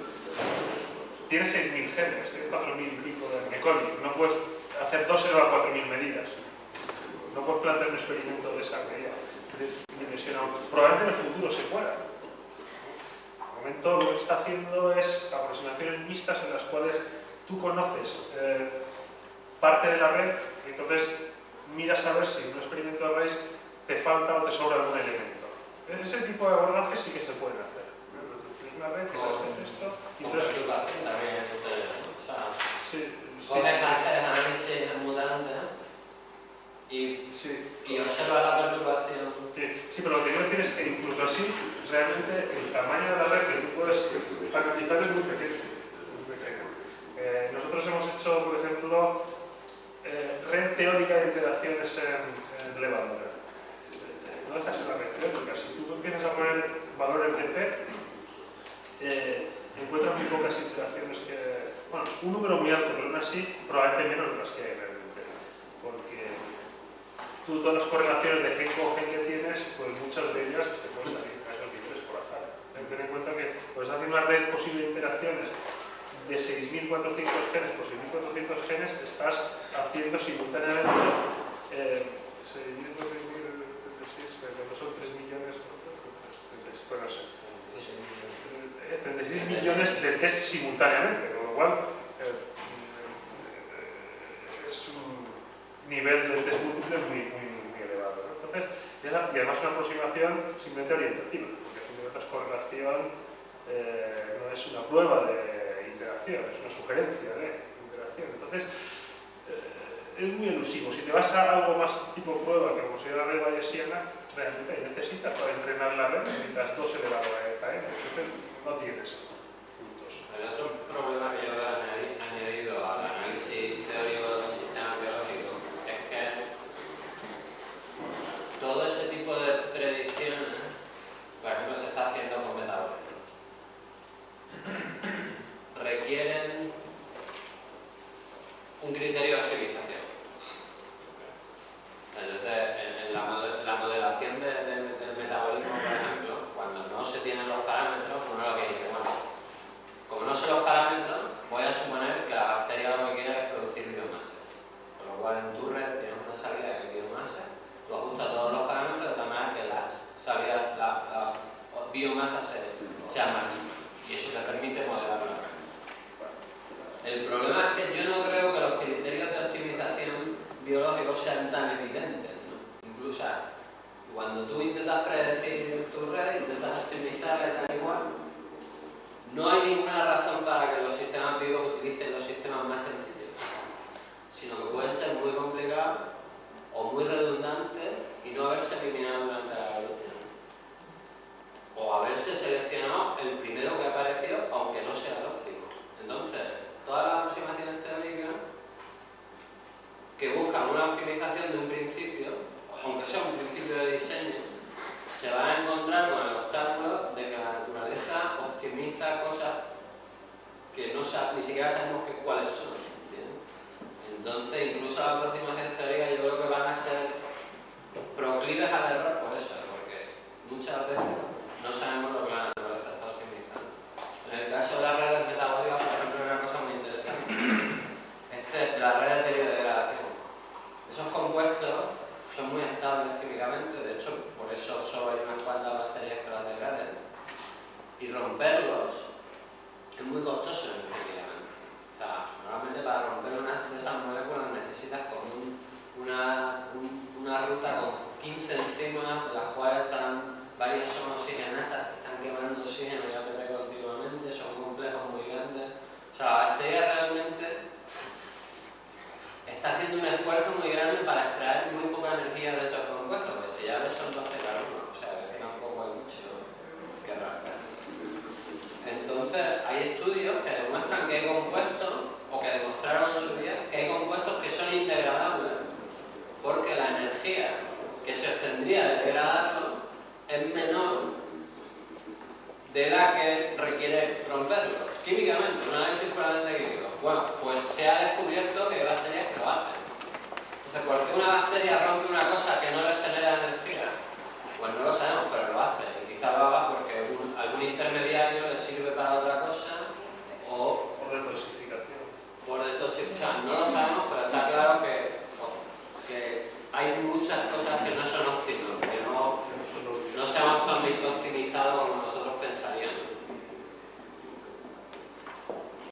Tienes 6.000 genes, tienes 4.000 y pico de mecónico, no puedes hacer 2 elevado a 4.000 medidas. No puedes plantear un experimento de esa medida, dimensionado. Probablemente en el futuro se pueda. De momento lo que se está haciendo es aproximaciones mixtas en las cuales tú conoces parte de la red y entonces miras a ver si en un experimento de raíz te falta o te sobra algún elemento. Ese tipo de abordajes sí que se pueden hacer. Una red que hace esto y entonces también es o sea, sí, puedes hacer análisis en mutantes y observar la perturbación. Sí, pero lo que quiero decir es que incluso así, realmente el tamaño de la red que tú puedes analizar es muy pequeño. Nosotros hemos hecho, por ejemplo, red teórica de interacciones en levadura. No dejas en la red teórica. Si tú empiezas a poner valores de P, encuentras muy pocas interacciones que... Bueno, un número muy alto, pero aún así probablemente menos de las que hay realmente. Porque tú todas las correlaciones de gen con gen que tienes, pues muchas de ellas te pueden salir a esos niveles por azar. Ten en cuenta que puedes hacer una red posible de interacciones de 6.400 genes por 6.400 genes, estás haciendo simultáneamente 6.436, cuando son 3 millones, bueno, no sé. 36 millones de test simultáneamente, con lo cual es un nivel de test múltiple muy elevado, ¿no? Entonces, y además una aproximación simplemente orientativa, porque a fin de cuentas correlación no es una prueba de interacción, es una sugerencia de interacción. Entonces, es muy elusivo. Si te vas a algo más tipo prueba, que como sería la red bayesiana, realmente necesitas para entrenar la red, necesitas 2 elevado a n. Entonces, no tienes puntos. El otro problema que yo he añadido al análisis teórico de los sistemas biológicos es que todo ese tipo de predicciones, por ejemplo, se está haciendo con metabolismo, requieren un criterio de optimización. Entonces, en la modelación del metabolismo, por ejemplo, cuando no se tienen los parámetros, uno lo que dice, bueno, como no sé los parámetros, voy a suponer que la bacteria lo que quiere es producir biomasa. Con lo cual, en tu red tienes una salida de biomasa, tú ajustas todos los parámetros de tal manera que las salidas, la biomasa se El problema es que yo no creo que los criterios de optimización biológicos sean tan evidentes, ¿no? Incluso cuando tú intentas predecir tu red, intentas optimizarla y tal igual, no hay ninguna razón para que los sistemas vivos utilicen los sistemas más sencillos, sino que pueden ser muy complicados o muy redundantes y no haberse eliminado durante la evolución. O haberse seleccionado el primero que apareció, aunque no sea el óptimo. Entonces, todas las aproximaciones teóricas que buscan una optimización de un principio, aunque sea un principio de diseño, se van a encontrar con el obstáculo de que la naturaleza optimiza cosas que no ni siquiera sabemos cuáles son. ¿Bien? Entonces, incluso las aproximaciones teóricas yo creo que van a ser proclives al error por eso, porque muchas veces no sabemos lo que la naturaleza está optimizando. En el caso de las redes metabólicas, por ejemplo, hay una cosa muy interesante. Las redes de biodegradación. Esos compuestos son muy estables químicamente, de hecho, por eso solo hay unas cuantas bacterias que las degraden. Y romperlos es muy costoso energéticamente. O sea, normalmente para romper una de esas moléculas necesitas como una ruta con 15 enzimas, de las cuales varias son oxigenasas, que están quemando oxígeno y ATP continuamente, son complejos muy grandes. O sea, la bacteria realmente está haciendo un esfuerzo muy grande para extraer muy poca energía de esos compuestos, porque si ya ves son 12 carbonos, o sea, que tampoco hay mucho que rascar. Entonces, hay estudios que demuestran que hay compuestos, o que demostraron en su día, que hay compuestos que son integradables, porque la energía que se obtendría de degradarlo es menor de la que requiere romperlos, químicamente, un análisis puramente químico. Bueno, pues se ha descubierto que hay bacterias que lo hacen. Entonces, ¿por qué una bacteria rompe una cosa que no le genera